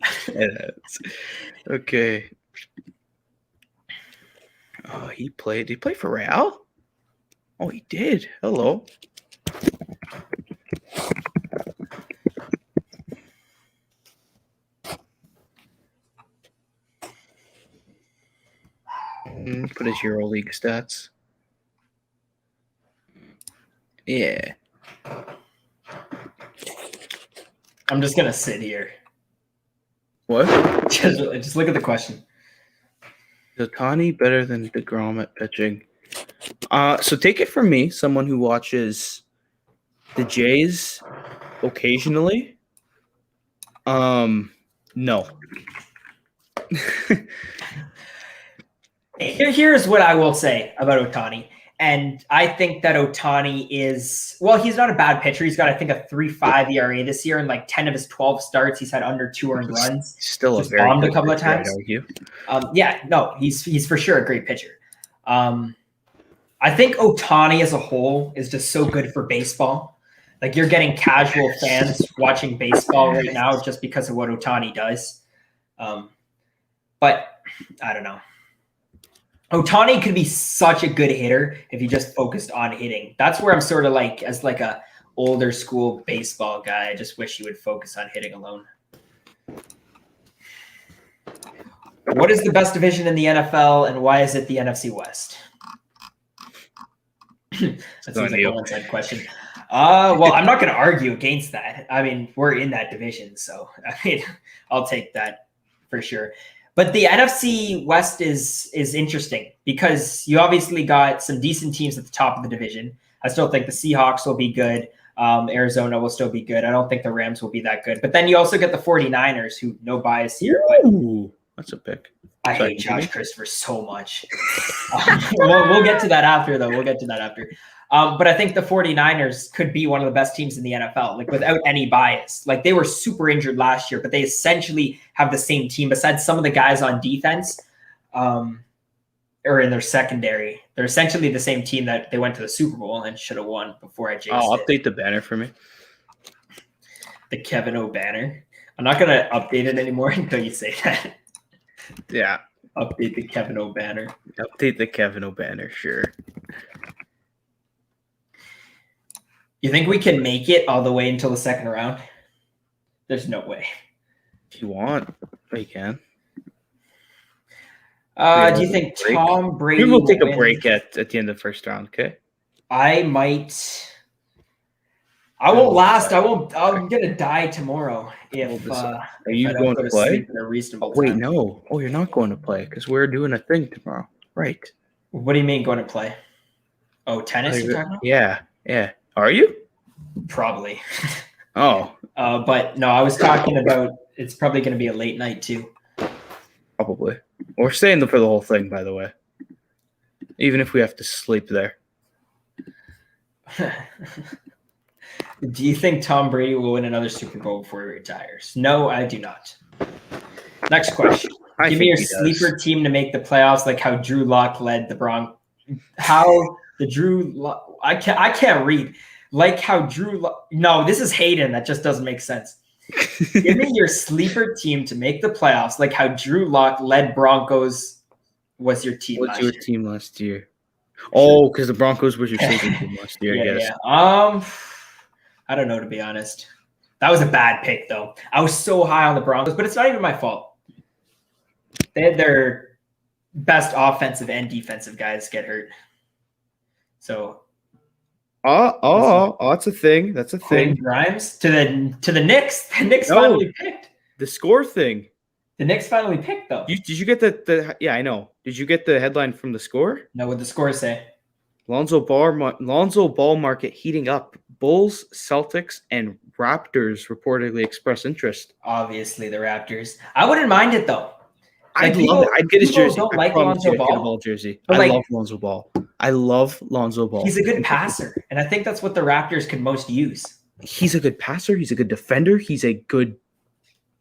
Okay. Oh, he played. Did he play for Real? Oh, he did. Hello. Put his EuroLeague stats. Yeah. I'm just gonna sit here. What? Just look at the question. Is Ohtani better than DeGrom at pitching? So take it from me, someone who watches the Jays occasionally. No. Here's what I will say about Ohtani. And I think that Ohtani is, well, he's not a bad pitcher. He's got, I think, a 3.5 ERA this year. And like 10 of his 12 starts, he's had under 2 earned runs. Still Just a very bombed good a couple of pitcher, I'd times. argue. Yeah, no, he's for sure a great pitcher. I think Ohtani as a whole is just so good for baseball. Like you're getting casual fans watching baseball right now just because of what Ohtani does. But I don't know. Ohtani could be such a good hitter if he just focused on hitting. That's where I'm sort of like, as like a older school baseball guy, I just wish he would focus on hitting alone. What is the best division in the NFL and why is it the NFC West? That seems like a one-sided question. Well, I'm not going to argue against that. I mean, we're in that division, so I mean, I'll take that for sure. But the NFC West is interesting because you obviously got some decent teams at the top of the division. I still think the Seahawks will be good. Arizona will still be good. I don't think the Rams will be that good. But then you also get the 49ers, who no bias here. Ooh, that's a pick. I hate Josh Christopher so much. We'll get to that after, though. We'll get to that after. But I think the 49ers could be one of the best teams in the NFL, like without any bias. Like they were super injured last year, but they essentially have the same team besides some of the guys on defense or in their secondary. They're essentially the same team that they went to the Super Bowl and should have won before I jinxed it. Update the banner for me. The Kevin O banner. I'm not going to update it anymore until you say that. Yeah. Update the Kevin O banner. Update the Kevin O banner, sure. You think we can make it all the way until the second round? There's no way. If you want, we can. Do you think Tom Brady? Maybe we'll take a break at the end of the first round, okay? I might. I won't last. I'm gonna die tomorrow if. Are you going to play? In a reasonable time. Wait, no. Oh, you're not going to play because we're doing a thing tomorrow, right? What do you mean going to play? Oh, tennis? You're talking about? Yeah. Are you? Probably. Oh. But no, I was talking about it's probably going to be a late night too. Probably. We're staying for the whole thing, by the way. Even if we have to sleep there. Do you think Tom Brady will win another Super Bowl before he retires? No, I do not. Next question. Give me your sleeper team to make the playoffs, like how Drew Lock led the Broncos. How the Drew I can't read. Like how Drew no, this is Hayden. That just doesn't make sense. Give me your sleeper team to make the playoffs, like how Drew Lock led Broncos was your team last year. Team last year? Oh, because the Broncos was your sleeper team last year, I guess. Yeah. I don't know, to be honest. That was a bad pick, though. I was so high on the Broncos, but it's not even my fault. They had their best offensive and defensive guys get hurt. So that's a thing. That's a thing. Grimes to the Knicks. The Knicks finally picked. The score thing. The Knicks finally picked, though. Did you get the yeah, I know. Did you get the headline from the score? No, what the score say? Lonzo Ball market heating up. Bulls, Celtics, and Raptors reportedly express interest. Obviously, the Raptors. I wouldn't mind it, though. I'd people- love it. I'd get his people jersey. don't I like promise Lonzo you, I'd get a Ball. Ball jersey. But, I like- love Lonzo Ball. I love Lonzo Ball. He's a good passer, and I think that's what the Raptors could most use. He's a good passer. He's a good defender. He's a good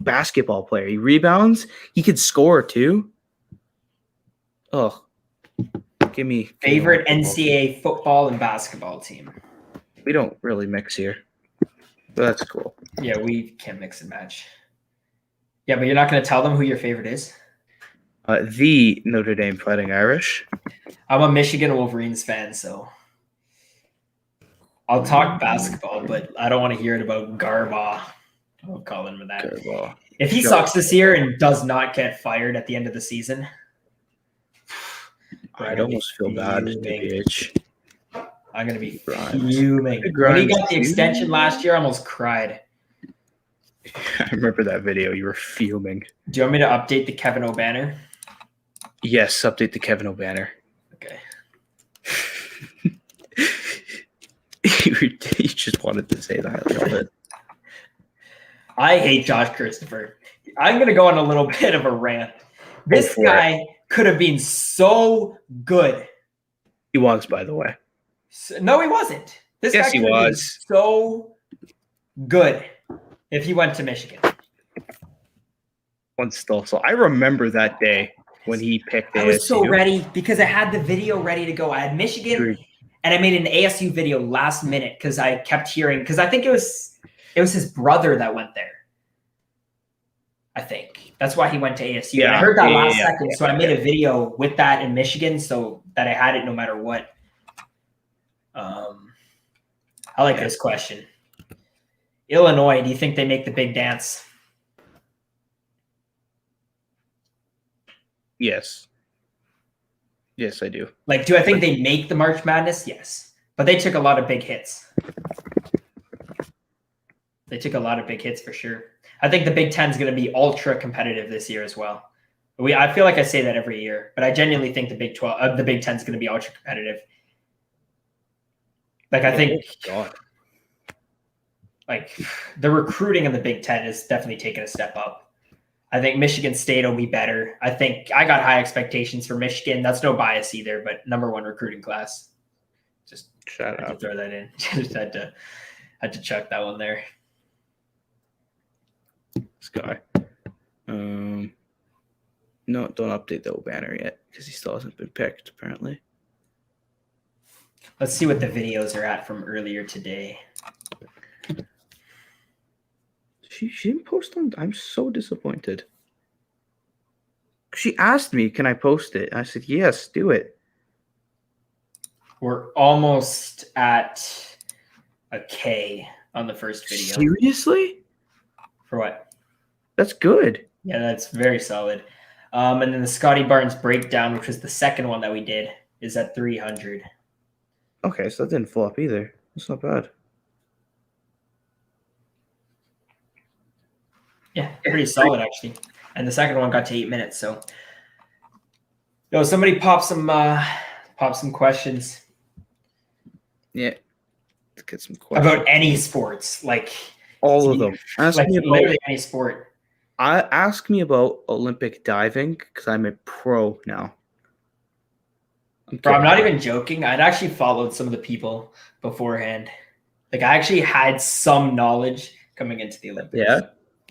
basketball player. He rebounds. He could score too. Oh, give me Favorite Lonzo Ball. NCAA football and basketball team. We don't really mix here, but that's cool. Yeah, we can't mix and match. Yeah, but you're not going to tell them who your favorite is? The Notre Dame Fighting Irish. I'm a Michigan Wolverines fan, so I'll talk basketball, but I don't want to hear it about Garbaugh. I'll call him that. Garbaugh. If he sucks this year and does not get fired at the end of the season, I'd almost feel bad, fuming. DBH. I'm going to be Grimes. fuming. When he Grimes got the too? extension last year, I almost cried. I remember that video. You were fuming. Do you want me to update the Kevin O'Banner? Yes, update the Kevin O'Banner. Okay. You just wanted to say that. I love it. I hate Josh Christopher. I'm going to go on a little bit of a rant. This for guy could have been so good. He was, by the way. No, he wasn't. This Yes, guy he could have been was. so good if he went to Michigan. One still. So I remember that day when he picked ASU. I was so ready because I had the video ready to go. I had Michigan, and I made an ASU video last minute because I kept hearing, because I think it was his brother that went there. I think that's why he went to ASU. And I heard that last second, so I made a video with that in Michigan so that I had it no matter what. I like this question. Illinois, do you think they make the big dance? Yes. Yes, I do. Like, do I think they make the March Madness? Yes. But they took a lot of big hits. They took a lot of big hits for sure. I think the Big Ten is going to be ultra competitive this year as well. I feel like I say that every year, but I genuinely think the Big 10 is going to be ultra competitive. Like, I think like the recruiting in the Big Ten is definitely taking a step up. I think Michigan State will be better. I think I got high expectations for Michigan. That's no bias either, but #1 recruiting class. Just shut had to up. throw that in. Just had to chuck that one there. This guy. No, don't update the banner yet because he still hasn't been picked, apparently. Let's see what the videos are at from earlier today. She didn't post on. I'm so disappointed. She asked me, can I post it? I said, yes, do it. We're almost at a K on the first video. Seriously? For what? That's good. Yeah, that's very solid. And then the Scotty Barnes breakdown, which was the second one that we did, is at 300. Okay, so that didn't flop either. That's not bad. Yeah, pretty solid actually. And the second one got to 8 minutes. So, somebody pop some questions Yeah. Let's get some questions. about any sports, like all of them. Ask like me about. literally any sport. Ask me about Olympic diving because I'm a pro now. Bro, I'm not even joking. I'd actually followed some of the people beforehand. Like I actually had some knowledge coming into the Olympics. Yeah,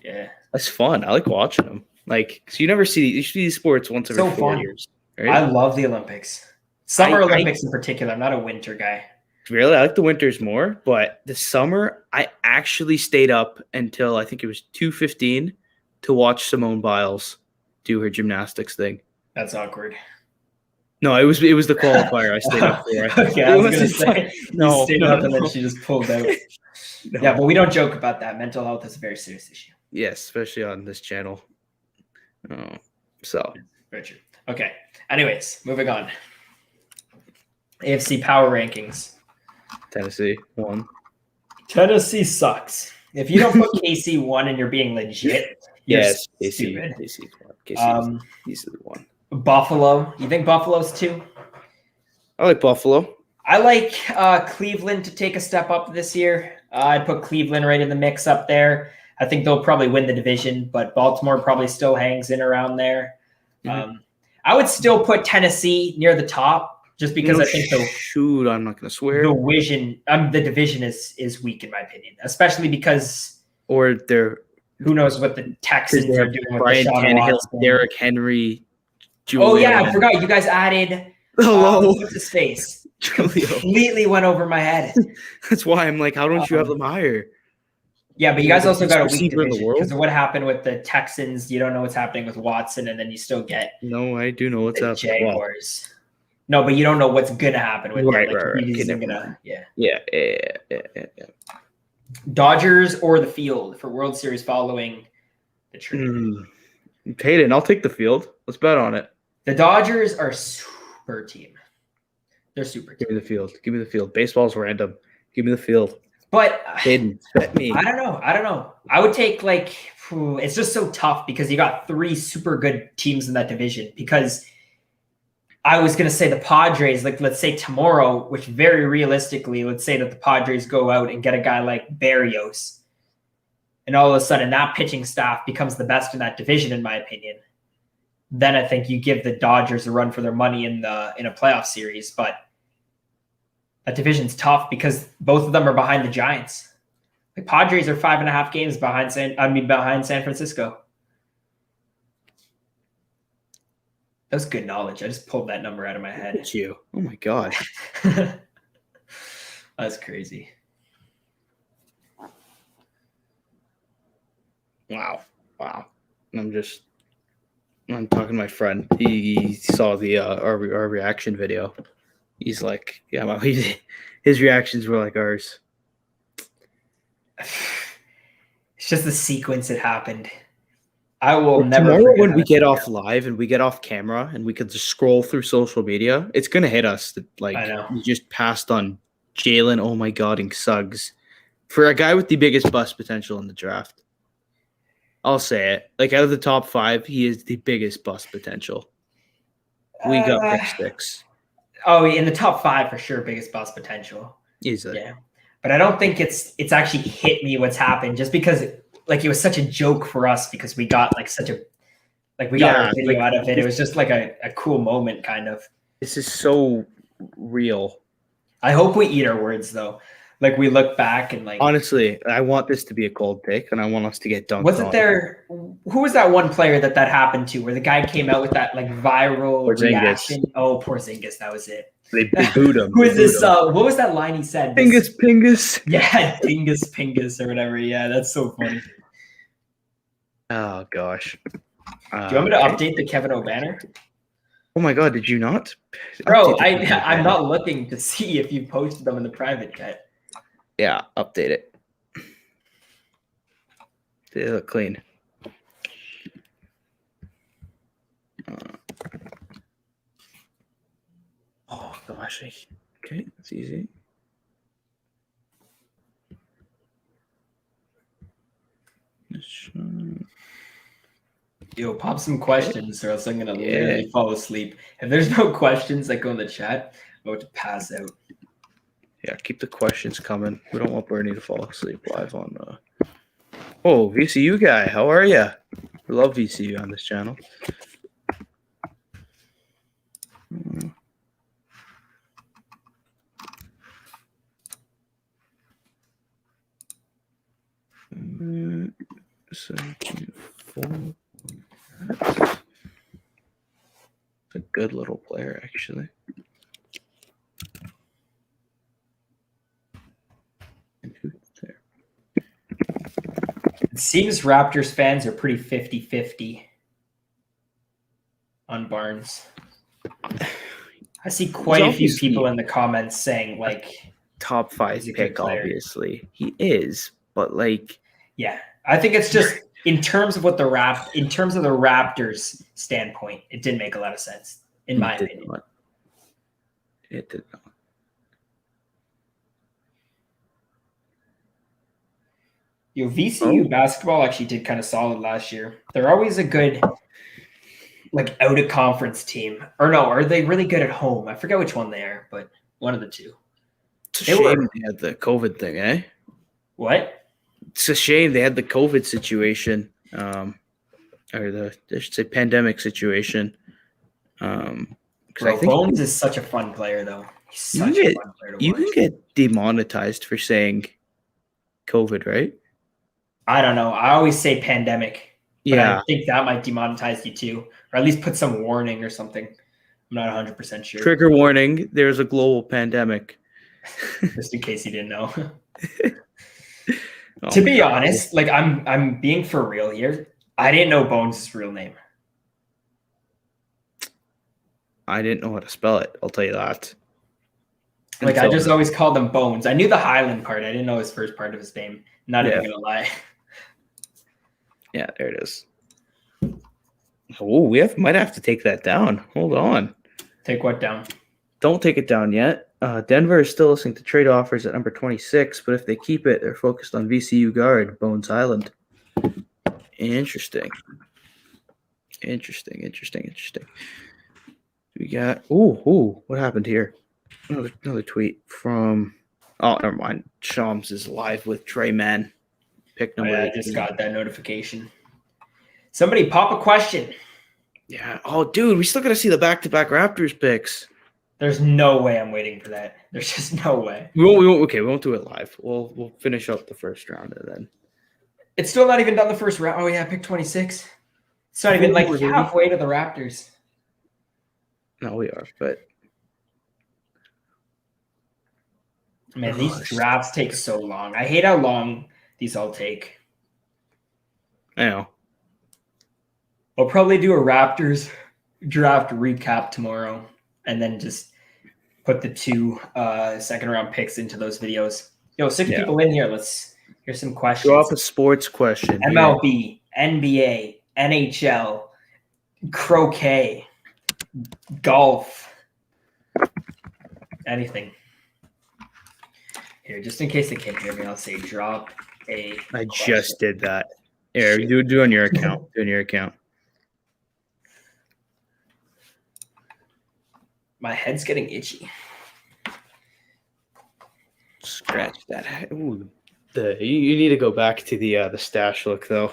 Yeah. that's fun. I like watching them. Like, so you never see these sports once every So 4 fun. years. Right? I love the Olympics. Summer I- Olympics in particular. I'm not a winter guy. Really, I like the winters more, but the summer I actually stayed up until I think it was 2:15 to watch Simone Biles do her gymnastics thing. That's awkward. No, it was the qualifier I stayed up for. Okay, I was It gonna wasn't say No, you stayed no, up and then no. she just pulled out. No. Yeah, but we don't joke about that. Mental health is a very serious issue. Yes, especially on this channel. So Very true. Okay. Anyways, moving on. AFC power rankings. Tennessee won. Tennessee sucks. If you don't put KC 1 and you're being legit, you're Yes, stupid. KC won. KC easily won. Buffalo. You think Buffalo's 2? I like Buffalo. I like Cleveland to take a step up this year. I'd put Cleveland right in the mix up there. I think they'll probably win the division, but Baltimore probably still hangs in around there. I would still put Tennessee near the top just because I think shoot, I'm not going to swear. The division is weak in my opinion, especially because or they're who knows what the Texans are doing with Brian Deshaun Tannehill, Watson. Derrick Henry. Oh yeah, I forgot you guys added. Hello, what's his face? Completely went over my head. That's why I'm like, how don't you have them higher? Yeah, but you guys also got a weak receiver in the division world? because of what happened with the Texans. You don't know what's happening with Watson, and then you still get No, I do know what's the happening. Jaguars. No, but you don't know what's gonna happen with Right, them. Like, right. he's Okay, gonna, yeah. Yeah. Dodgers or the field for World Series following the trade. Payton, I'll take the field. Let's bet on it. The Dodgers are super team. They're super team. Give me the field. Give me the field. Baseball's random. Give me the field. But Payton, bet me. I don't know. I would take it's just so tough because you got 3 super good teams in that division. Because I was going to say the Padres, like let's say tomorrow, which very realistically, let's say that the Padres go out and get a guy like Barrios. And all of a sudden that pitching staff becomes the best in that division, in my opinion. Then I think you give the Dodgers a run for their money in a playoff series. But that division's tough because both of them are behind the Giants. The Padres are 5.5 games behind San Francisco. That was good knowledge. I just pulled that number out of my head. It's you. Oh my god. That's crazy. Wow. I'm talking to my friend. He saw the our reaction video. He's like, yeah, well, his reactions were like ours. It's just the sequence that happened. I will never. Tomorrow when we get off live and we get off camera and we can just scroll through social media, it's gonna hit us that we just passed on Jalen. Oh my god, and Suggs for a guy with the biggest bust potential in the draft. I'll say it. Like out of the top 5, he is the biggest bust potential. We got pick 6. Oh, in the top 5 for sure, biggest bust potential. Easily. Yeah, but I don't think it's actually hit me what's happened just because it was such a joke for us because we got a video out of it. It was just like a cool moment, kind of. This is so real. I hope we eat our words though. Like we look back and honestly, I want this to be a cold take, and I want us to get dunked. Wasn't there? Who was that one player that happened to, where the guy came out with that viral reaction? Oh, Porzingis, that was it. They booed him. Who is this? What was that line he said? Pingus. Yeah, Pingus or whatever. Yeah, that's so funny. Oh gosh. Do you want me to update the Kevin O'Banner? Oh my god, did you not? Bro, I'm not looking to see if you posted them in the private yet. Yeah, update it. They look clean. Oh gosh. Okay, that's easy. Yo, pop some questions or else I'm gonna literally fall asleep. If there's no questions that go in the chat, I'm about to pass out. Yeah, keep the questions coming. We don't want Bernie to fall asleep live on. Oh, VCU guy, how are you? We love VCU on this channel. That's a good little player, actually. It seems Raptors fans are pretty 50-50 on Barnes. I see quite a few people in the comments saying top 5 pick, obviously. He is, but yeah. I think it's just in terms of the Raptors standpoint, it didn't make a lot of sense, in my opinion. It did not. Yo, VCU basketball actually did kind of solid last year. They're always a good out of conference team. Or no, are they really good at home? I forget which one they are, but one of the two. It's a shame they had the COVID thing, eh? What? It's a shame they had the COVID situation. I or I should say pandemic situation. Because Bro, I think Bones is such a fun player, though. He's you can such a get fun player to you watch. can get demonetized for saying COVID, right? I don't know. I always say pandemic, but Yeah. I think that might demonetize you too, or at least put some warning or something. I'm not 100% sure. Trigger warning: there's a global pandemic. Just in case you didn't know. Oh To my be God. honest, like I'm being for real here. I didn't know Bones' real name. I didn't know how to spell it. I'll tell you that. Like I Until- just always called him Bones. I knew the Highland part. I didn't know his first part of his name. Not even Yeah. gonna lie. Yeah, there it is. Oh, might have to take that down. Hold on. Take what down? Don't take it down yet. Denver is still listening to trade offers at number 26, but if they keep it, they're focused on VCU guard Bones Island. Interesting. We got what happened here? Another tweet from never mind. Shams is live with Trey Man. Pick number I 18. just got that notification. Somebody pop a question. Yeah. Oh, dude, we still got to see the back-to-back Raptors picks. There's no way I'm waiting for that. There's just no way. We won't. Okay, we won't do it live. We'll finish up the first round and then. It's still not even done the first round. Oh yeah, pick 26. It's not even like Ooh, baby. halfway to the Raptors. No, we are, but Man, these drafts take so long. I hate how long these all take. I know. I'll probably do a Raptors draft recap tomorrow and then just put the two second round picks into those videos. Yo, 6 Yeah. people in here. Here's some questions. Go off a sports question. here. MLB, NBA, NHL, croquet, golf, anything. Here, just in case they can't hear me, I'll say drop a I question. just did that. Here, do on your account. Do on your account. My head's getting itchy. Scratch that. Ooh, you need to go back to the stash look though.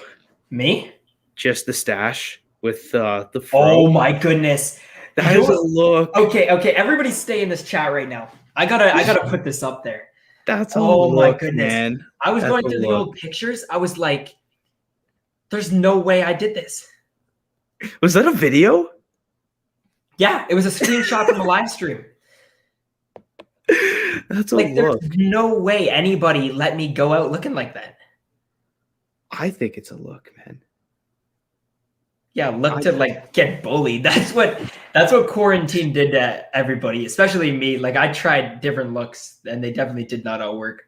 Me? Just the stash with the fro. Oh my goodness. That is a look. Okay. Everybody stay in this chat right now. I gotta put this up there. That's a Oh my look, goodness. man. I was That's going a through the look. old pictures. I was like, there's no way I did this. Was that a video? Yeah, it was a screenshot from a live stream. That's a Like, look. there's no way anybody let me go out looking like that. I think it's a look, man. Yeah, look to like get bullied. That's what quarantine did to everybody, especially me. Like I tried different looks and they definitely did not all work.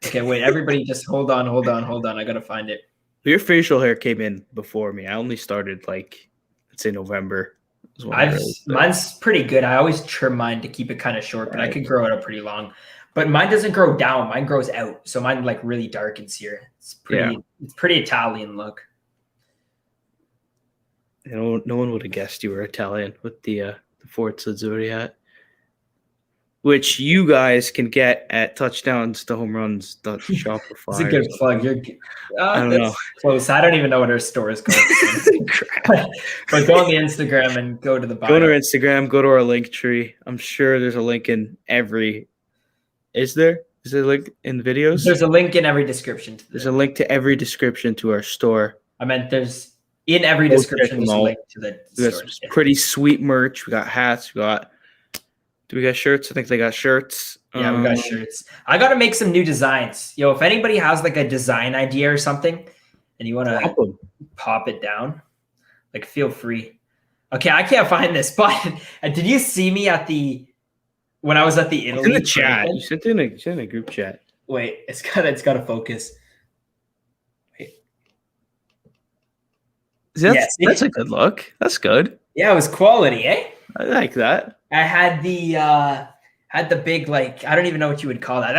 Okay, wait, everybody just hold on. I gotta find it. Your facial hair came in before me. I only started like, let's say November. is when I really started. Mine's pretty good. I always trim mine to keep it kind of short, but I Right. could grow it up pretty long. But mine doesn't grow down. Mine grows out. So mine like really darkens here. It's pretty Italian look. You know, no one would have guessed you were Italian with the Forza Zodiac, which you guys can get at touchdowns to home runs. Shopify. It's a good plug. You're I don't that's know. close. I don't even know what our store is called. But go on the Instagram and go to the bio. Go to our Instagram. Go to our link tree. I'm sure there's a link in every. Is there? Is there a link in the videos? There's a link in every description. There's a link to every description to our store. I meant there's in every Go check description them there's a out. link to the We got store. some pretty sweet merch. We got hats. Do we got shirts? I think they got shirts. Yeah, we got shirts. I got to make some new designs. Yo, if anybody has like a design idea or something and you want Drop to 'em. pop it down, like feel free. Okay, I can't find this, but did you see me when I was at the It's Italy? in the chat. event? You sent it in a group chat. Wait, it's got to focus. That's, Yeah, that's a good look. That's good. Yeah, it was quality, eh? I like that. I had the big, like, I don't even know what you would call that.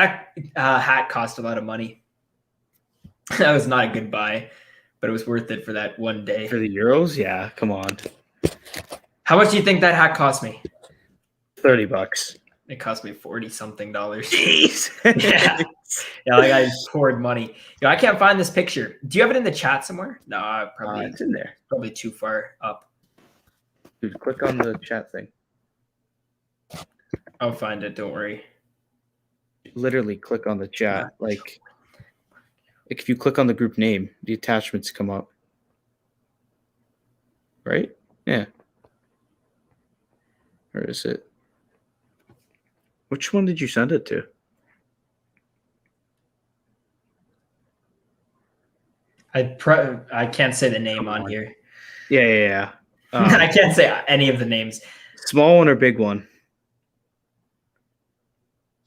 That hat cost a lot of money. That was not a good buy, but it was worth it for that one day. For the Euros, yeah. Come on, How much do you think that hat cost me? $30. It cost me $40-something. Jeez. Yeah. Yeah, like I poured money. Yo, I can't find this picture. Do you have it in the chat somewhere? No, probably It's in there. probably too far up. Dude, click on the chat thing. I'll find it. Don't worry. Literally click on the chat. Like if you click on the group name, the attachments come up. Right? Yeah. Or is it? Which one did you send it to? I can't say the name on here. Yeah. I can't say any of the names. Small one or big one?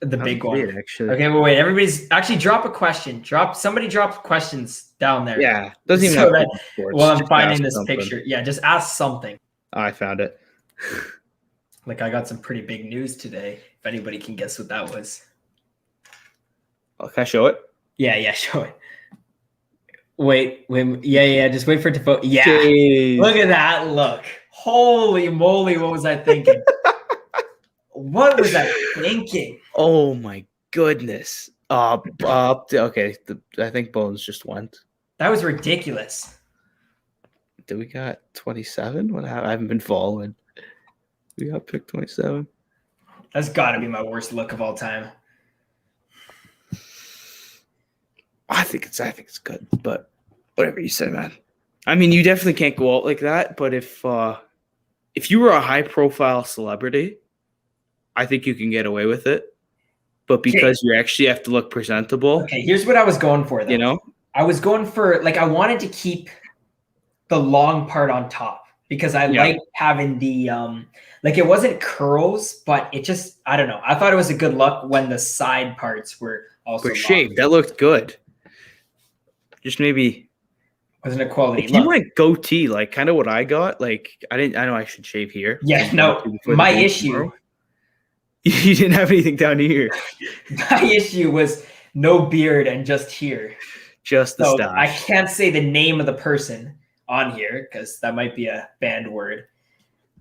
The big one. It, actually. Okay, wait. Everybody's actually drop a question. Somebody drop questions down there. Yeah, doesn't even So have that, sports. while I'm Just finding ask this something. picture. Yeah, just ask something. Oh, I found it. Like I got some pretty big news today. If anybody can guess what that was. Oh, can I show it? Yeah, show it. Wait. Yeah. Just wait for it to vote. Yeah. Jeez. Look at that. Look. Holy moly. What was I thinking? What was I thinking? Oh my goodness. Okay. I think Bones just went. That was ridiculous. Did we got 27? What? I haven't been following. We got pick 27. That's got to be my worst look of all time. I think it's good, but whatever you say, man. I mean, you definitely can't go out like that. But if you were a high profile celebrity, I think you can get away with it. But because you actually have to look presentable. Okay, here's what I was going for, though. You know, I was going for I wanted to keep the long part on top because I like having the it wasn't curls, but it just I don't know. I thought it was a good look when the side parts were also shaved. That looked good. Just maybe wasn't a quality look. You went goatee, like kind of what I got. Like I know I should shave here. Yeah, no. My issue. Tomorrow. You didn't have anything down here. My issue was no beard and just here. Just the stash. I can't say the name of the person on here because that might be a banned word.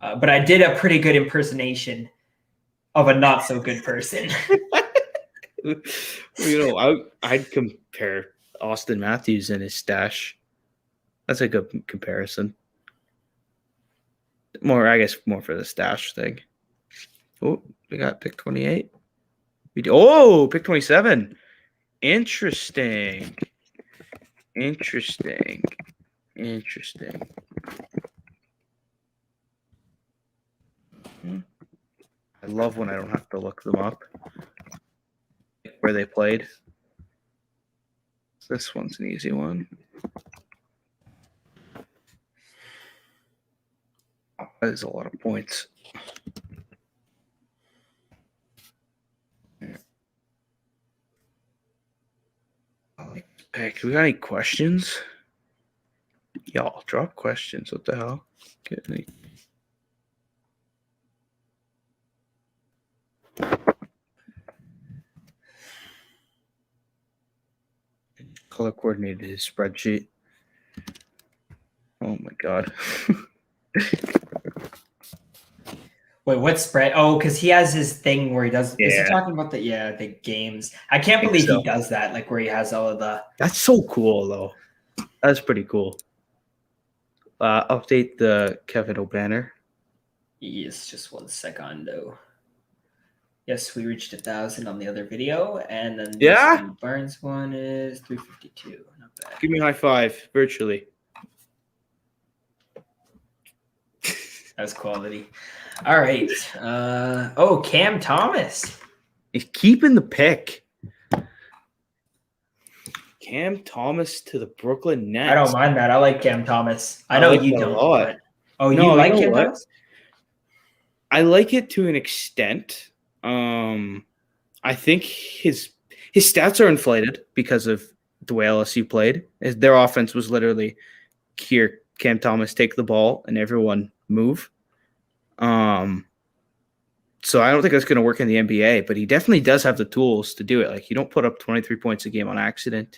But I did a pretty good impersonation of a not so good person. I'd compare Austin Matthews and his stash. That's a good comparison. More for the stash thing. Oh, we got pick 28. Pick 27. Interesting. I love when I don't have to look them up. Where they played. This one's an easy one. That is a lot of points. Hey, we got any questions? Y'all drop questions. What the hell? Get any? Color coordinated his spreadsheet. Oh my god. Wait, what spread? Oh, because he has his thing where he does. Yeah. Is he talking about the games? I can't believe he does that. Like where he has all of the. That's so cool, though. That's pretty cool. Update the Kevin O'Banner. Yes, just 1 secondo. Yes, we reached 1,000 on the other video, and then the Barnes one is 352. Not bad. Give me a high five virtually. That was quality. All right. Cam Thomas. He's keeping the pick. Cam Thomas to the Brooklyn Nets. I don't mind that. I like Cam Thomas. I know you don't. But... Oh, you like Cam Thomas? I like it to an extent. I think his stats are inflated because of the way LSU played. Their offense was literally here, Cam Thomas, take the ball and everyone move. So I don't think that's going to work in the NBA, but he definitely does have the tools to do it. Like, you don't put up 23 points a game on accident.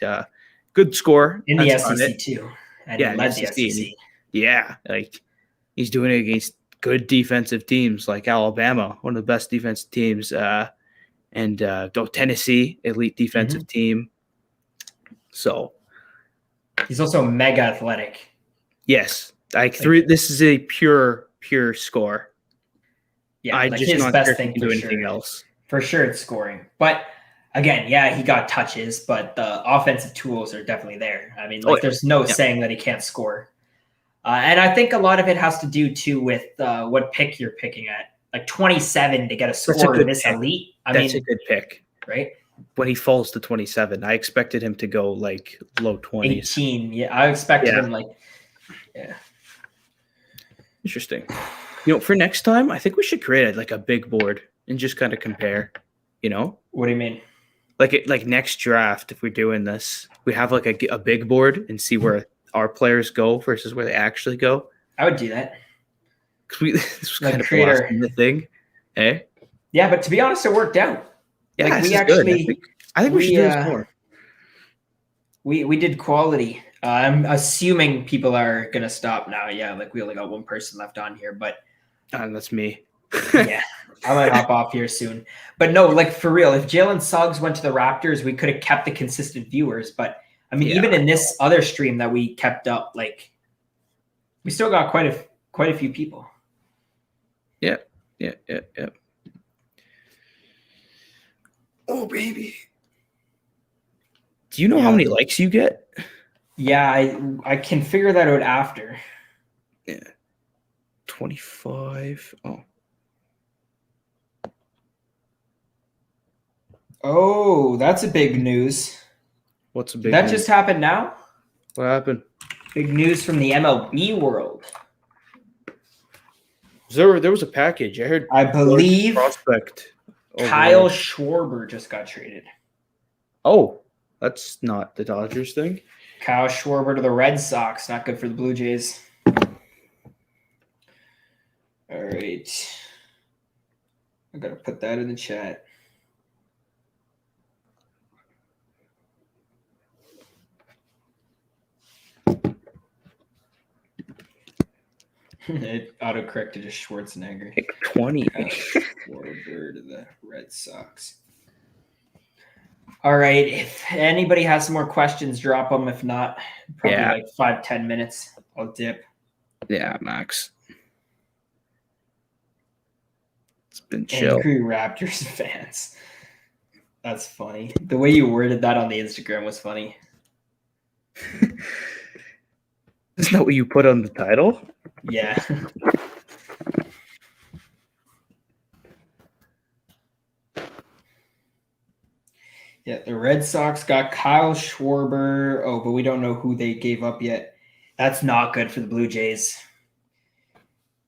Good score. In the SEC too. And yeah, the SEC. Yeah, like he's doing it against good defensive teams like Alabama, one of the best defensive teams, and go Tennessee, elite defensive team. So he's also mega athletic. yes, like three. This is a pure score. Yeah, I like just his not best sure thing if he for can do sure. anything else. For sure, it's scoring. But again, yeah, he got touches, but the offensive tools are definitely there. I mean, like, there's no saying that he can't score. And I think a lot of it has to do too with what pick you're picking at. Like 27 to get a score in this elite. That's a good pick, right? When he falls to 27, I expected him to go like low 20s. 18. Yeah, I expected him like, yeah. Interesting. For next time, I think we should create like a big board and just kind of compare. What do you mean? Like next draft, if we're doing this, we have like a big board and see where our players go versus where they actually go. I would do that. This was like kind of the thing, eh? Yeah, but to be honest, it worked out. Yeah, like we actually. I think we should do this more. We did quality. I'm assuming people are gonna stop now. Yeah, like we only got one person left on here, but that's me. Yeah, I might hop off here soon. But no, like for real, if Jalen Suggs went to the Raptors, we could have kept the consistent viewers. But I mean, even in this other stream that we kept up, like we still got quite a few people. Yeah. Oh baby. Do you know how many likes you get? Yeah, I can figure that out after. Yeah. 25. Oh, that's a big news. What's a big news? That just happened now? What happened? Big news from the MLB world. There was a package. I heard. I believe prospect Kyle Schwarber just got traded. Oh, that's not the Dodgers thing. Kyle Schwarber to the Red Sox. Not good for the Blue Jays. All right. I got to put that in the chat. It autocorrected to Schwarzenegger. Pick 20. Schwarber to the Red Sox. All right. If anybody has some more questions, drop them. If not, probably like 5-10 minutes. I'll dip. Yeah, Max. It's been chill. Angry Raptors fans. That's funny. The way you worded that on the Instagram was funny. Isn't that what you put on the title? Yeah. Yeah, the Red Sox got Kyle Schwarber. Oh, but we don't know who they gave up yet. That's not good for the Blue Jays.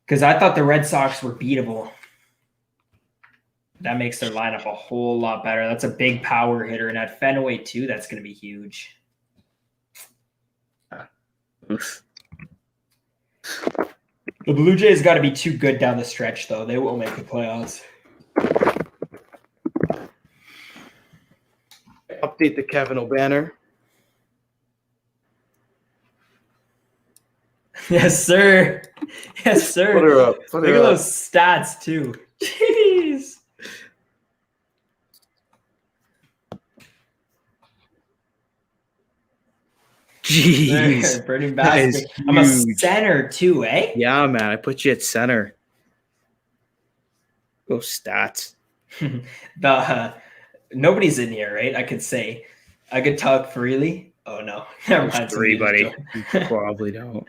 Because I thought the Red Sox were beatable. That makes their lineup a whole lot better. That's a big power hitter. And at Fenway, too, that's going to be huge. The Blue Jays got to be too good down the stretch, though. They won't make the playoffs. Update the Kevin O'Banner. Yes, sir. Yes, sir. Put her up. Look at those stats, too. Jeez. Jeez. Burning basket. I'm a center, too, eh? Yeah, man. I put you at center. Go stats. Nobody's in here, right? I could say. I could talk freely. Oh, no. Never mind. 3, buddy. You probably don't.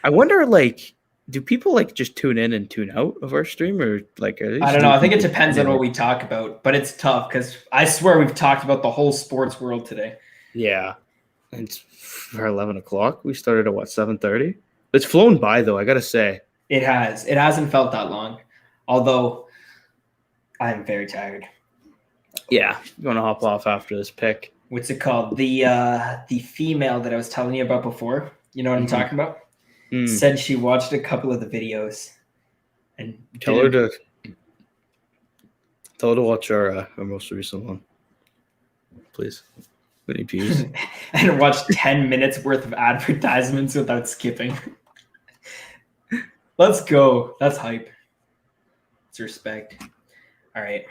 I wonder, like, do people, like, just tune in and tune out of our stream? Or, like, I don't know. I think it depends on what we talk about. But it's tough because I swear we've talked about the whole sports world today. Yeah. And it's for 11 o'clock. We started at, 7:30? It's flown by, though, I got to say. It has. It hasn't felt that long. Although, I'm very tired. Yeah. You want to hop off after this pick? What's it called? The female that I was telling you about before. You know what I'm talking about? Said she watched a couple of the videos. And tell her to watch our most recent one. Please. Winnie Pews. And watch 10 minutes worth of advertisements without skipping. Let's go. That's hype. It's respect. All right.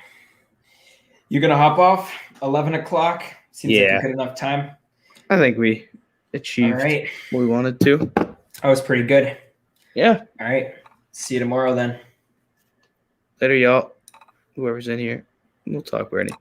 You gonna hop off? 11 o'clock. Seems like Yeah. a good enough time. I think we All achieved right. what we wanted to. That was pretty good. Yeah. All right. See you tomorrow then. Later, y'all. Whoever's in here. We'll talk, Bernie.